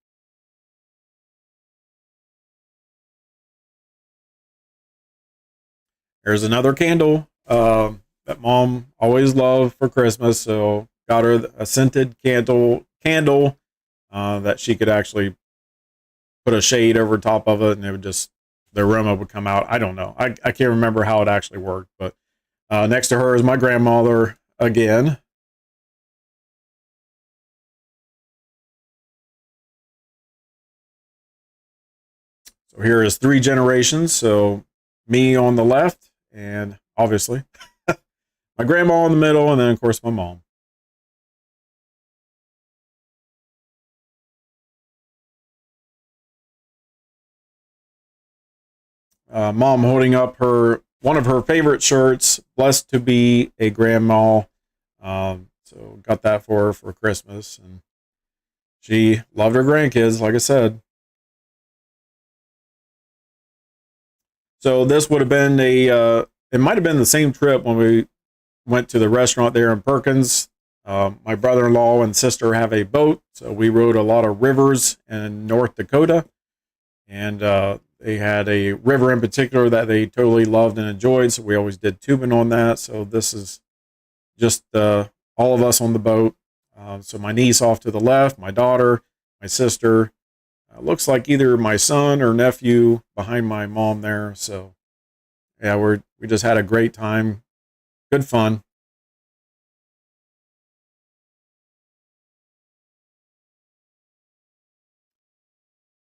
there's another candle that mom always loved for Christmas. So got her a scented candle that she could actually put a shade over top of it, and it would the aroma would come out. I don't know. I can't remember how it actually worked, but next to her is my grandmother again. So here is three generations. So me on the left, and obviously my grandma in the middle, and then of course my mom. Mom holding up one of her favorite shirts, blessed to be a grandma. So got that for her for Christmas, and she loved her grandkids, like I said. So this would have been it might have been the same trip when we went to the restaurant there in Perkins. My brother-in-law and sister have a boat, so we rode a lot of rivers in North Dakota, and they had a river in particular that they totally loved and enjoyed, so we always did tubing on that. So this is just all of us on the boat. So my niece off to the left, my daughter, my sister. Looks like either my son or nephew behind my mom there. So yeah, we just had a great time. Good fun.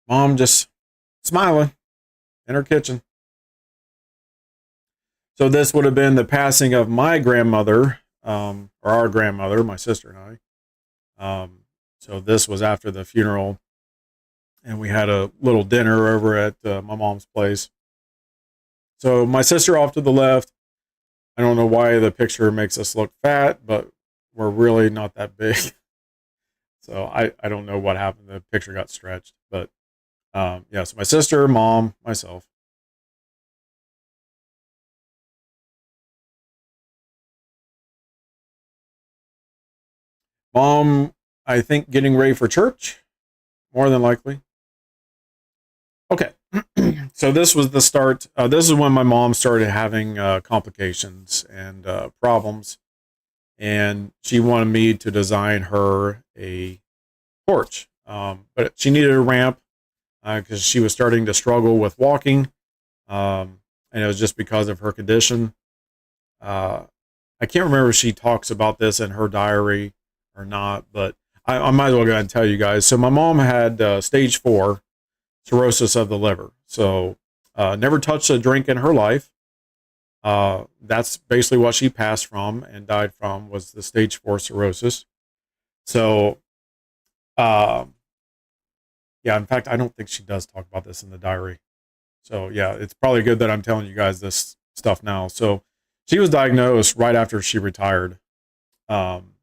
Mom just smiling in her kitchen. So this would have been the passing of my grandmother, or our grandmother, my sister and I. So this was after the funeral, and we had a little dinner over at my mom's place. So my sister off to the left. I don't know why the picture makes us look fat, but we're really not that big. So I don't know what happened. The picture got stretched, but yeah. So my sister, mom, myself. Mom, I think getting ready for church, more than likely. Okay. So this was the start. This is when my mom started having complications and problems, and she wanted me to design her a porch. But she needed a ramp because she was starting to struggle with walking, and it was just because of her condition. I can't remember if she talks about this in her diary or not, but I might as well go ahead and tell you guys. So my mom had stage 4 cirrhosis of the liver. So never touched a drink in her life. That's basically what she passed from and died from, was the stage 4 cirrhosis. So yeah, in fact, I don't think she does talk about this in the diary. So yeah, it's probably good that I'm telling you guys this stuff now. So she was diagnosed right after she retired. Um,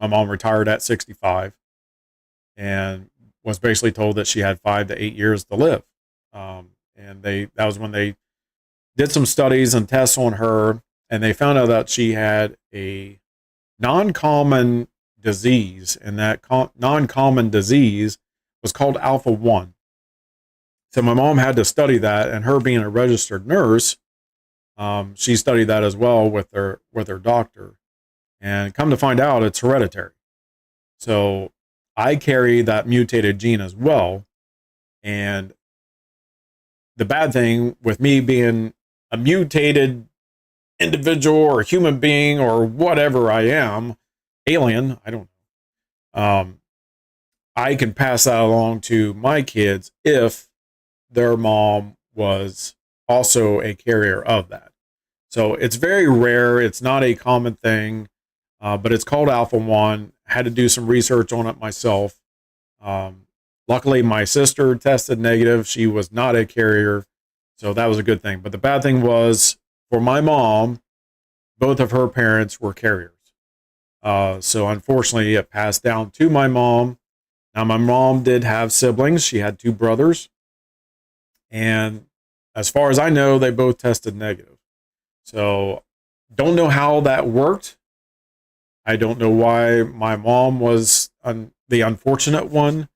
my mom retired at 65 and was basically told that she had 5 to 8 years to live. And that was when they did some studies and tests on her, and they found out that she had a non-common disease, and that non-common disease was called alpha 1. So my mom had to study that, and her being a registered nurse, she studied that as well with her doctor, and come to find out it's hereditary. So I carry that mutated gene as well, and the bad thing with me being a mutated individual or human being or whatever I am, alien, I don't know. I can pass that along to my kids if their mom was also a carrier of that. So it's very rare. It's not a common thing, but it's called alpha 1. I had to do some research on it myself. Luckily, my sister tested negative. She was not a carrier, so that was a good thing. But the bad thing was, for my mom, both of her parents were carriers. So unfortunately, it passed down to my mom. Now, my mom did have siblings. She had 2 brothers. And as far as I know, they both tested negative. So don't know how that worked. I don't know why my mom was the unfortunate one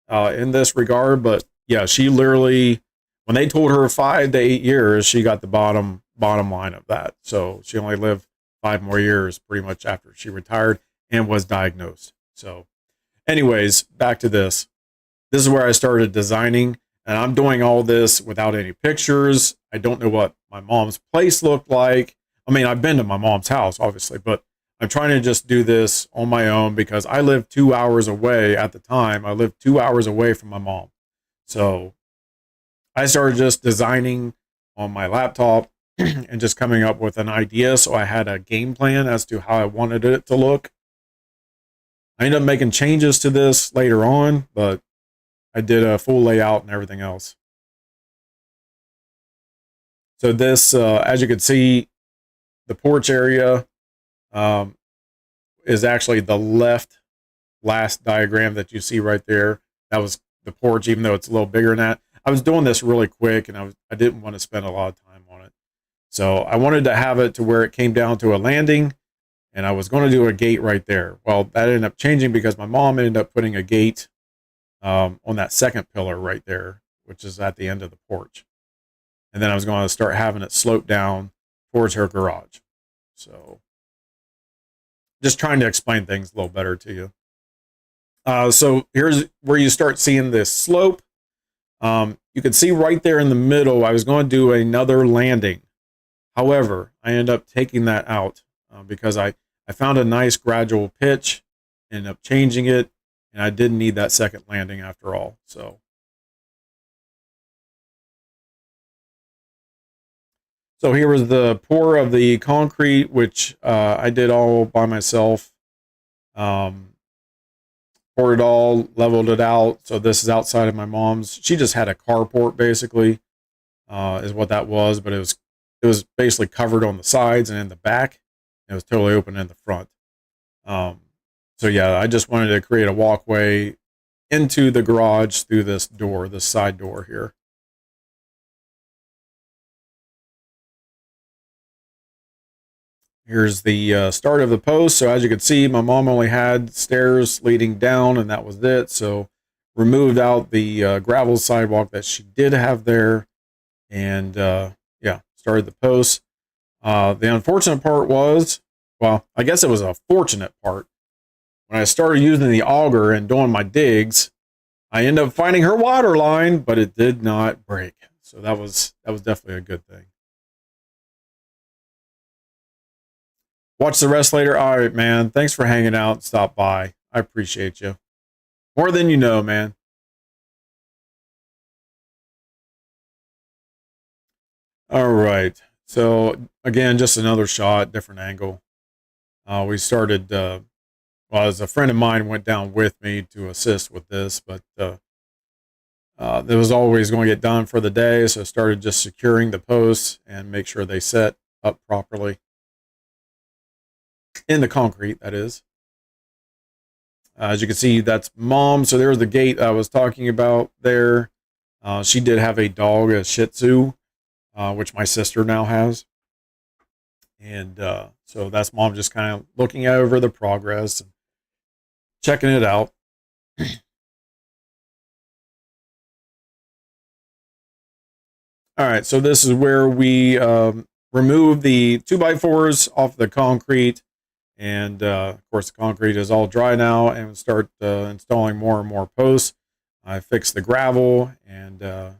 in this regard. But yeah, she literally, when they told her 5 to 8 years, she got the bottom line of that. So she only lived 5 more years pretty much after she retired and was diagnosed. So anyways, back to this. This is where I started designing, and I'm doing all this without any pictures. I don't know what my mom's place looked like. I mean, I've been to my mom's house, obviously, but I'm trying to just do this on my own because I lived 2 hours away at the time. I lived 2 hours away from my mom. So I started just designing on my laptop and just coming up with an idea. So I had a game plan as to how I wanted it to look. I ended up making changes to this later on, but I did a full layout and everything else. So this, as you can see, the porch area is actually the last diagram that you see right there. That was the porch, even though it's a little bigger than that. I was doing this really quick, and I didn't want to spend a lot of time on it. So I wanted to have it to where it came down to a landing, and I was going to do a gate right there. Well, that ended up changing because my mom ended up putting a gate on that second pillar right there, which is at the end of the porch. And then I was going to start having it slope down towards her garage. So just trying to explain things a little better to you. So here's where you start seeing this slope. You can see right there in the middle, I was going to do another landing. However, I ended up taking that out because I found a nice gradual pitch, ended up changing it, and I didn't need that second landing after all. So here was the pour of the concrete, which I did all by myself. Poured it all, leveled it out. So this is outside of my mom's. She just had a carport basically, is what that was, but it was basically covered on the sides and in the back. It was totally open in the front. So yeah, I just wanted to create a walkway into the garage through this door, this side door here. Here's the start of the post. So as you can see, my mom only had stairs leading down, and that was it. So removed out the gravel sidewalk that she did have there, and yeah, started the post. The unfortunate part was, well, I guess it was a fortunate part. When I started using the auger and doing my digs, I ended up finding her water line, but it did not break. So that was definitely a good thing. Watch the rest later. All right, man. Thanks for hanging out. Stop by. I appreciate you. More than you know, man. All right. So again, just another shot, different angle. We started, well, as a friend of mine went down with me to assist with this, but that was always going to get done for the day. So I started just securing the posts and make sure they set up properly in the concrete, that is. As you can see, that's Mom. So there's the gate I was talking about there. She did have a dog, a Shih Tzu, which my sister now has. And so that's Mom just kind of looking over the progress and checking it out. All right, so this is where we remove the 2x4s off the concrete. And of course, the concrete is all dry now, and start installing more and more posts. I fixed the gravel and a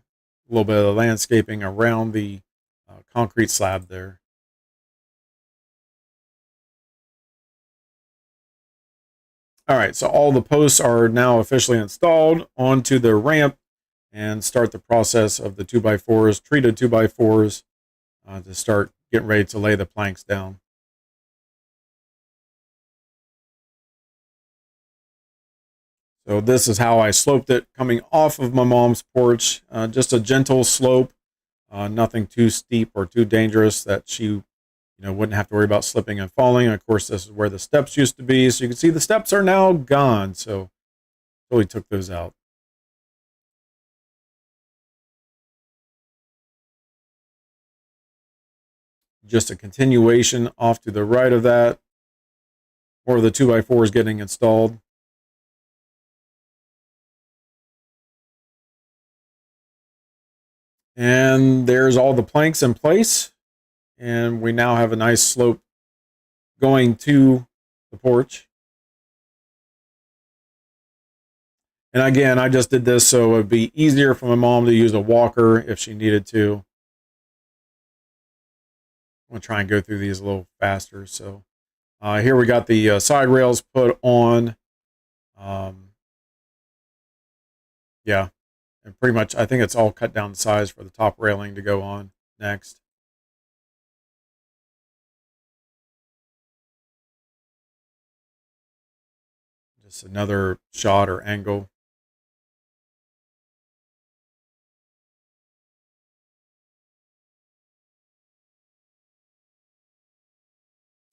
little bit of landscaping around the concrete slab there. All right, so all the posts are now officially installed onto the ramp, and start the process of the 2x4s, treated 2x4s, to start getting ready to lay the planks down. So this is how I sloped it coming off of my mom's porch. Just a gentle slope, nothing too steep or too dangerous that she wouldn't have to worry about slipping and falling. And of course, this is where the steps used to be. So you can see the steps are now gone. So really took those out. Just a continuation off to the right of that, more of the 2x4s getting installed. And there's all the planks in place. And we now have a nice slope going to the porch. And again, I just did this so it would be easier for my mom to use a walker if she needed to. I'm going to try and go through these a little faster. So here we got the side rails put on. Yeah, and pretty much I think it's all cut down to size for the top railing to go on next. Just another shot or angle.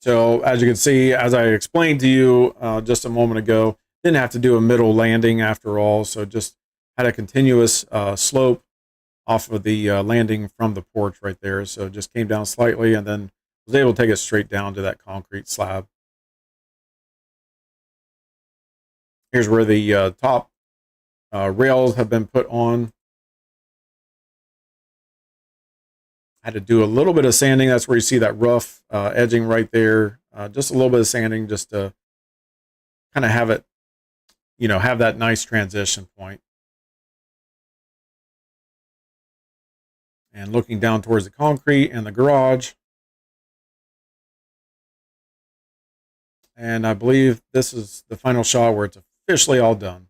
So as you can see, as I explained to you just a moment ago, didn't have to do a middle landing after all. So just had a continuous slope off of the landing from the porch right there. So just came down slightly and then was able to take it straight down to that concrete slab. Here's where the top rails have been put on. Had to do a little bit of sanding. That's where you see that rough edging right there. Just a little bit of sanding just to kind of have it, have that nice transition point. And looking down towards the concrete and the garage. And I believe this is the final shot where it's officially all done.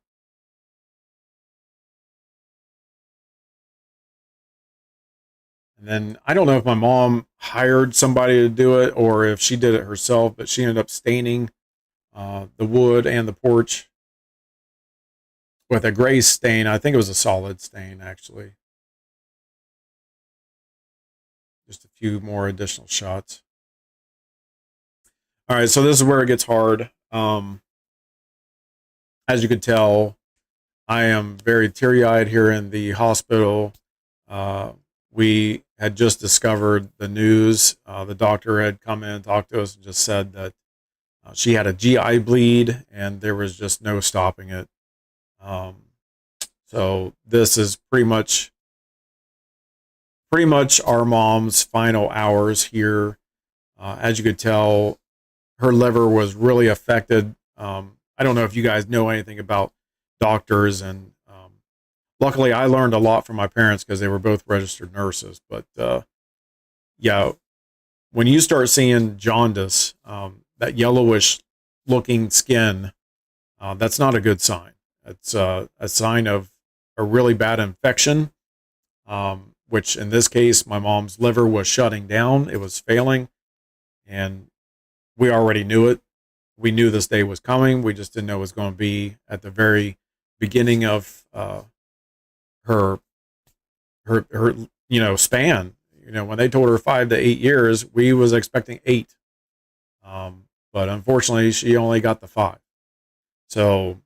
And then I don't know if my mom hired somebody to do it or if she did it herself, but she ended up staining the wood and the porch with a gray stain. I think it was a solid stain, actually. Just a few more additional shots. All right, so this is where it gets hard. As you can tell, I am very teary-eyed here in the hospital. We had just discovered the news. The doctor had come in and talked to us and just said that she had a GI bleed and there was just no stopping it. So this is pretty much our mom's final hours here. As you could tell, her liver was really affected. I don't know if you guys know anything about doctors, and luckily I learned a lot from my parents because they were both registered nurses. But yeah, when you start seeing jaundice, that yellowish looking skin, that's not a good sign. It's a sign of a really bad infection, which in this case, my mom's liver was shutting down. It was failing, and we already knew it. We knew this day was coming. We just didn't know it was going to be at the very beginning of her her span. When they told her 5 to 8 years, we was expecting 8. But unfortunately, she only got the 5. So,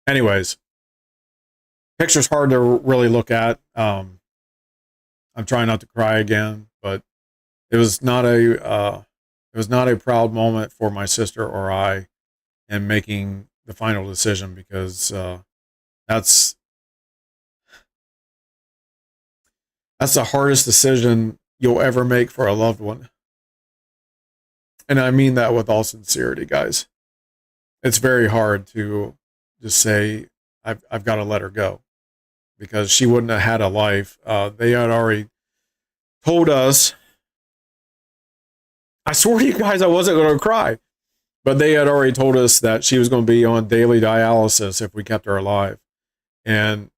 anyways, picture's hard to really look at. I'm trying not to cry again, but it was not a proud moment for my sister or I in making the final decision, because that's the hardest decision you'll ever make for a loved one. And I mean that with all sincerity, guys. It's very hard to just say, I've got to let her go, because she wouldn't have had a life. They had already told us, I swear to you guys, I wasn't going to cry, but they had already told us that she was going to be on daily dialysis if we kept her alive. And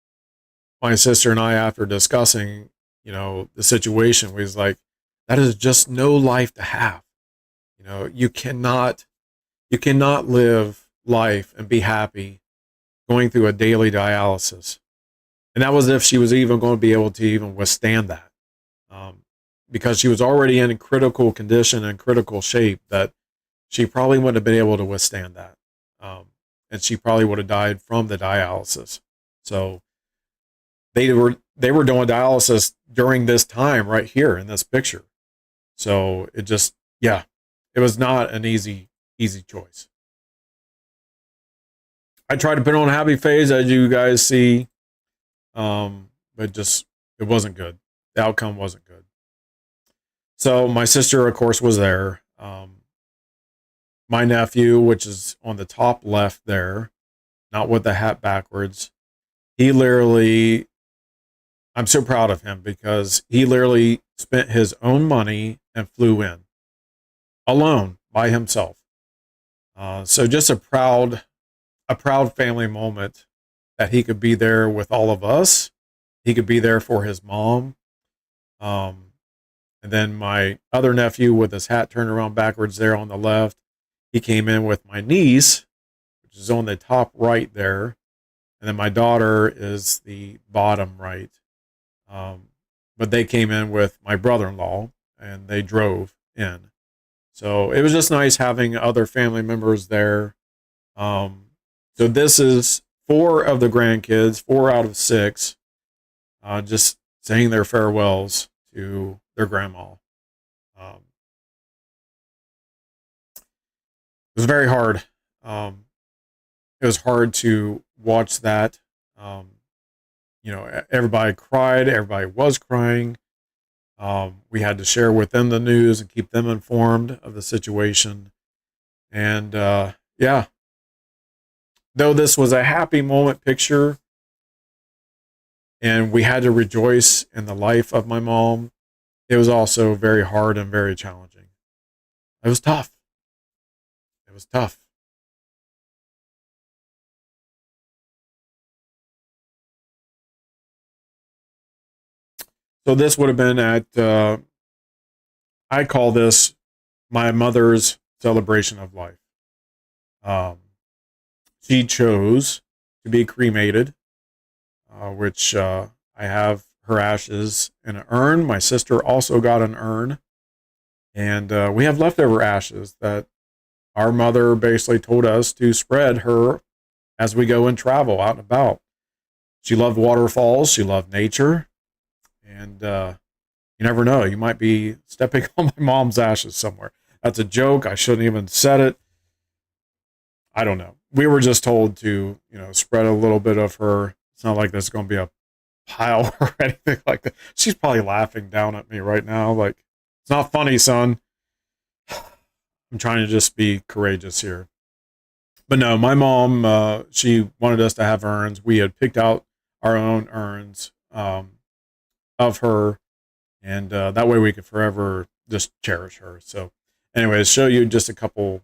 my sister and I, after discussing, the situation, we was like, that is just no life to have. You cannot live life and be happy going through a daily dialysis. And that was if she was even going to be able to even withstand that. Because she was already in a critical condition and critical shape, that she probably wouldn't have been able to withstand that. And she probably would have died from the dialysis. So they were doing dialysis during this time right here in this picture. So it was not an easy choice. I tried to put on a happy face, as you guys see, but it wasn't good. The outcome wasn't good. So my sister, of course, was there. My nephew, which is on the top left there, not with the hat backwards, he literally, I'm so proud of him, because he literally spent his own money and flew in alone by himself. So just a proud family moment, that he could be there with all of us. He could be there for his mom. And then my other nephew, with his hat turned around backwards there on the left, he came in with my niece, which is on the top right there. And then my daughter is the bottom right. But they came in with my brother-in-law, and they drove in. So it was just nice having other family members there. So this is 4 of the grandkids, 4 out of 6, just saying their farewells to their grandma. It was very hard. It was hard to watch that. Everybody cried. Everybody was crying. We had to share with them the news and keep them informed of the situation. And though this was a happy moment picture, and we had to rejoice in the life of my mom, it was also very hard and very challenging. It was tough. It was tough. So this would have been at, I call this my mother's celebration of life. She chose to be cremated, which I have her ashes in an urn. My sister also got an urn. And we have leftover ashes that our mother basically told us to spread her as we go and travel out and about. She loved waterfalls. She loved nature. And you never know. You might be stepping on my mom's ashes somewhere. That's a joke. I shouldn't even said it. I don't know. We were just told to, spread a little bit of her. It's not like there's going to be a pile or anything like that. She's probably laughing down at me right now. Like, it's not funny, son. I'm trying to just be courageous here. But no, my mom, she wanted us to have urns. We had picked out our own urns of her. And that way we could forever just cherish her. So anyways, show you just a couple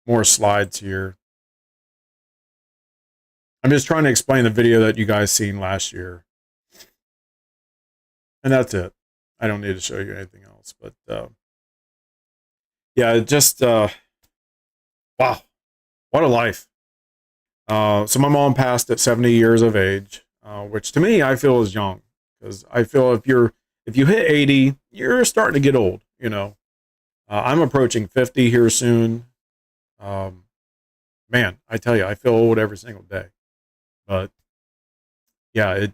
more slides here. I'm just trying to explain the video that you guys seen last year. And that's it. I don't need to show you anything else. But yeah, just, wow, what a life. So my mom passed at 70 years of age. which to me, I feel is young, because I feel if you hit 80, you're starting to get old. I'm approaching 50 here soon. Man, I tell you, I feel old every single day. But yeah,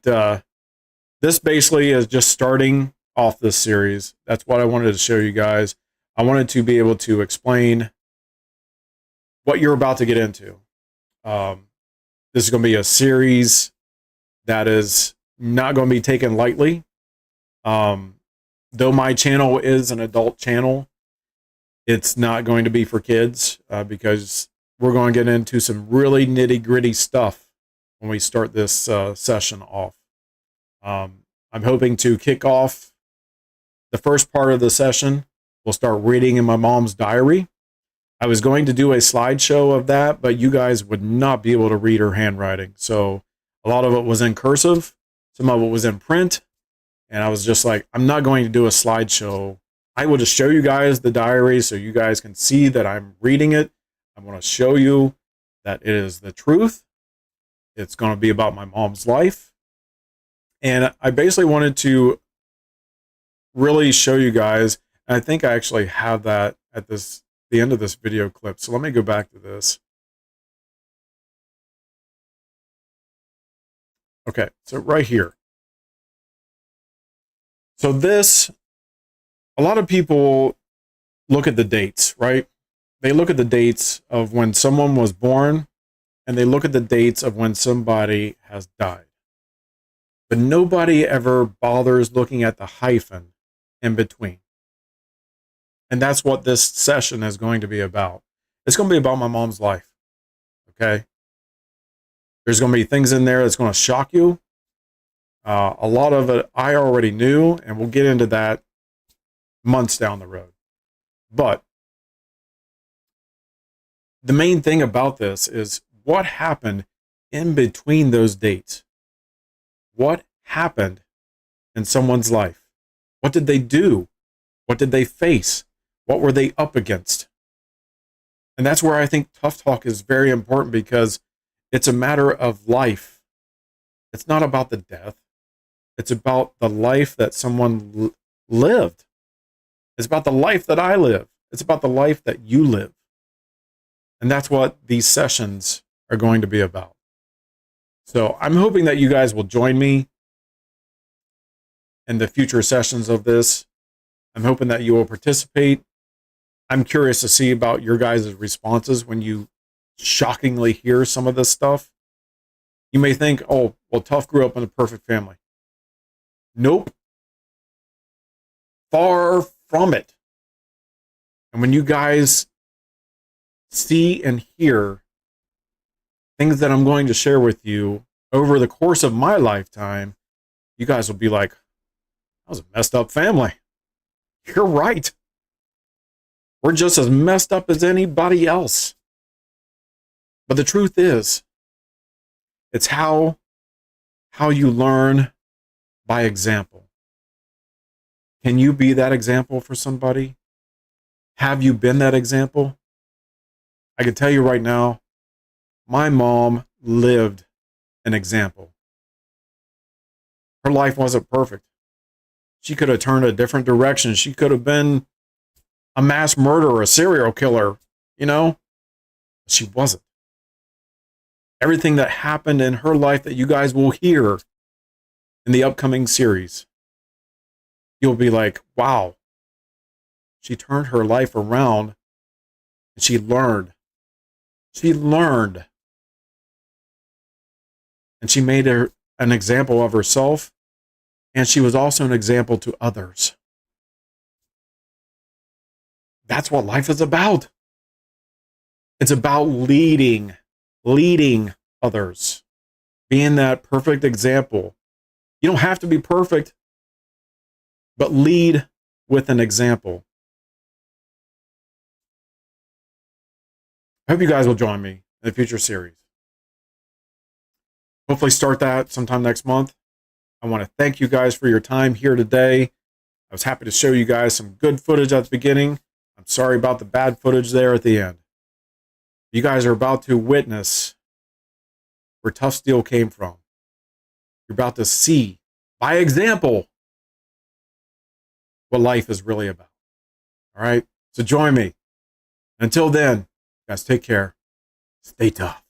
this basically is just starting off this series. That's what I wanted to show you guys. I wanted to be able to explain what you're about to get into. This is going to be a series that is not going to be taken lightly. Though my channel is an adult channel, it's not going to be for kids, because we're going to get into some really nitty-gritty stuff when we start this session off. I'm hoping to kick off the first part of the session. We'll start reading in my mom's diary. I was going to do a slideshow of that, but you guys would not be able to read her handwriting. So a lot of it was in cursive. Some of it was in print. And I was just like, I'm not going to do a slideshow. I will just show you guys the diary so you guys can see that I'm reading it. I want to show you that it is the truth. It's going to be about my mom's life. And I basically wanted to really show you guys, and I think I actually have that at the end of this video clip. So let me go back to this. Okay, so right here. So this, a lot of people look at the dates, right? They look at the dates of when someone was born, and they look at the dates of when somebody has died. But nobody ever bothers looking at the hyphen in between. And that's what this session is going to be about. It's going to be about my mom's life, okay? There's going to be things in there that's going to shock you. A lot of it I already knew, and we'll get into that months down the road. But the main thing about this is what happened in between those dates. What happened in someone's life? What did they do? What did they face? What were they up against? And that's where I think Tough Talk is very important, because it's a matter of life. It's not about the death. It's about the life that someone lived. It's about the life that I live. It's about the life that you live. And that's what these sessions are going to be about. So I'm hoping that you guys will join me in the future sessions of this. I'm hoping that you will participate. I'm curious to see about your guys' responses when you shockingly hear some of this stuff. You may think, oh, well, Tough grew up in a perfect family. Nope. Far from it. And when you guys see and hear things that I'm going to share with you over the course of my lifetime, you guys will be like, that was a messed up family. You're right. We're just as messed up as anybody else. But the truth is, it's how you learn by example. Can you be that example for somebody? Have you been that example? I can tell you right now, my mom lived an example. Her life wasn't perfect. She could have turned a different direction. She could have been a mass murderer, a serial killer, She wasn't. Everything that happened in her life that you guys will hear in the upcoming series, you'll be like, wow, she turned her life around and she learned. She learned. And she made an example of herself, and she was also an example to others. That's what life is about. It's about leading others, being that perfect example. You don't have to be perfect, but lead with an example. I hope you guys will join me in the future series. Hopefully start that sometime next month. I want to thank you guys for your time here today. I was happy to show you guys some good footage at the beginning. I'm sorry about the bad footage there at the end. You guys are about to witness where TUFF Steel came from. You're about to see, by example, what life is really about. All right? So join me. Until then, guys, take care. Stay tough.